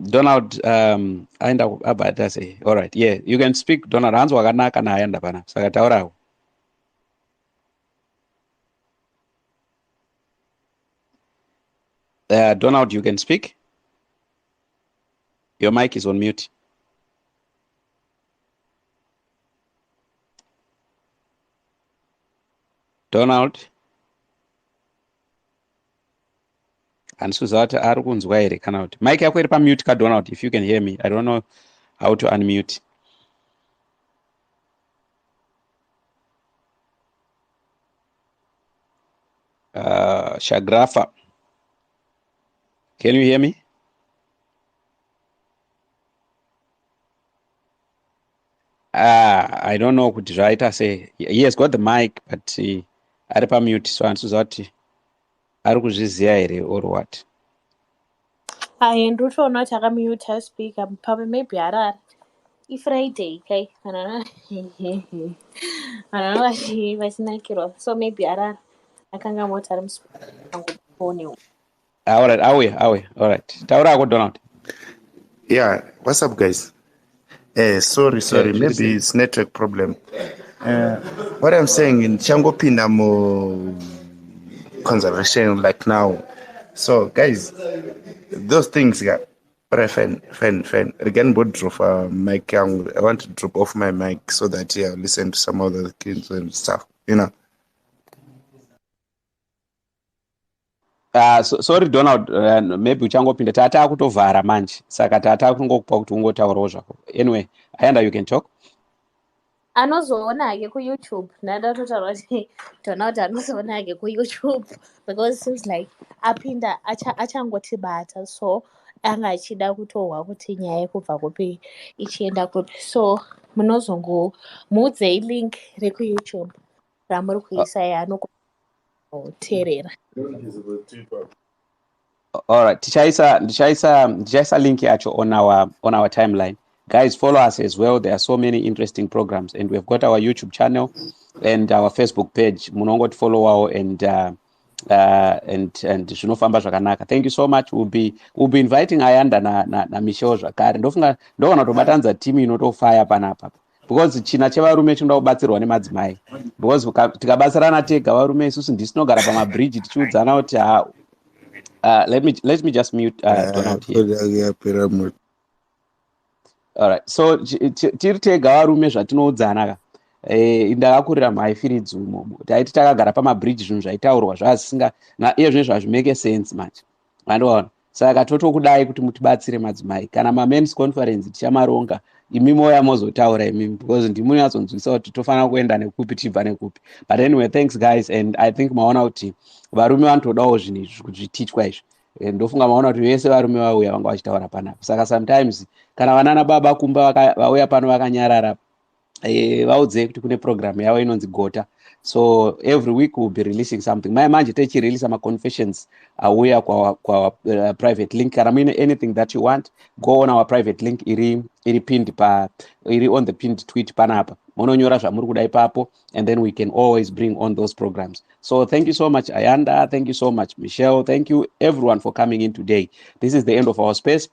Donald aenda abata say. All right. Yeah, you can speak Donald. Hanzo wakanaka na Ayanda pana. Saka taurawo. Donald, you can speak. Your mic is on mute. Donald. And Suzata arikunzwa here kana kuti mic yako iri pamute ka Donald, if you can hear me. I don't know how to unmute. Shagrafa. Can you hear me? I don't know kuti zvaita sei. He has got the mic but ari pamute, so ansuza kuti ari kuzviziya here or what? Ndinotoona kuti akamute speaker pamwe maybe harari iFriday kai vanhu vachinakirwa, so maybe harari akanga moti ari musiponi. All right, awe. All right. Taurako Donald. Yeah, what's up, guys? Sorry, maybe it's network problem. What I'm saying in Changopina mo conservation like now. So, guys, those things got fan. Again, both drop mic. I want to drop off my mic so that I'll listen to some other kids and stuff. You know. Sorry Donald, maybe uchangopinda tata kutovhara manje saka tata kungokupa kuti ungotaurawo zvako. Anyway, Ayanda, you can talk. Anozoona ke kuYouTube. Ndatotaura kuti Donald anozoona ke kuYouTube because it seems like apinda achangotibata, so anga achida kutohwa kuti nyaya yekubva kupi ichienda kupi. So munozongomuudzei link rekuYouTube ramuri kuisa yaanokuteerera. All right, ndichaisa link yacho on our timeline. Guys, follow us as well. There are so many interesting programs, and we've got our YouTube channel and our Facebook page. Munongoti follow our and zvinofamba zvakanaka. Thank you so much. We'll be inviting Ayanda na Michelle zvakare. Ndofana kutobatanidza team inotofaya panapa. Because china chevarume chinoda kubatsirwa nemadzimai. Because tikabatsirana tega varume isusu ndisinogara pamabridge tichiudzana kuti let me just mute Donald here. Alright, so tiri tega varume zvatinoudzana ka ndakakurira muhaifirids umomo taiti takagara pamabridge zvinhu zvaitaurwa zvazisinga iye zvinezvo hazvimeke sense manje mandoona saka totokudai kuti mutibatsire madzimai kana mamens conference tichamaronga imi moya mozotaura imimi because ndimunyatsonzwisa kuti tofanira kuenda nekupi tibva nekupi. But anyway, thanks guys, and I think maona kuti varume vanotodawo zvinhu izvi kuzvitichwa izvi ndofunga maona kuti vese varume vauya vanga vachitaura panapa saka sometimes kana vanana baba kumba vauya pano vakanyarara vaudzei kuti kune program yavo inonzi gota, so every week we'll be releasing something. Manje techirelease ma-confessions auya kwa private link. Kana muine anything that you want, go on our private link iri pinned iri on the pinned tweet panapa munonyora zvamuri kuda ipapo, and then we can always bring on those programs. So thank you so much Ayanda, thank you so much Michelle, thank you everyone for coming in today. This is the end of our space.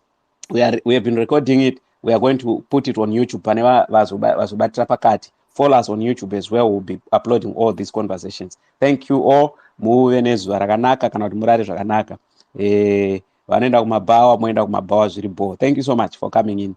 We have been recording it. We are going to put it on YouTube. Follow us on YouTube as well. We'll be uploading all these conversations. Thank you all. Muve nezuva rakanaka kana kuti murare zvakanaka. Vanoenda kumabhawa moenda kumabhawa zviripo. Thank you so much for coming in.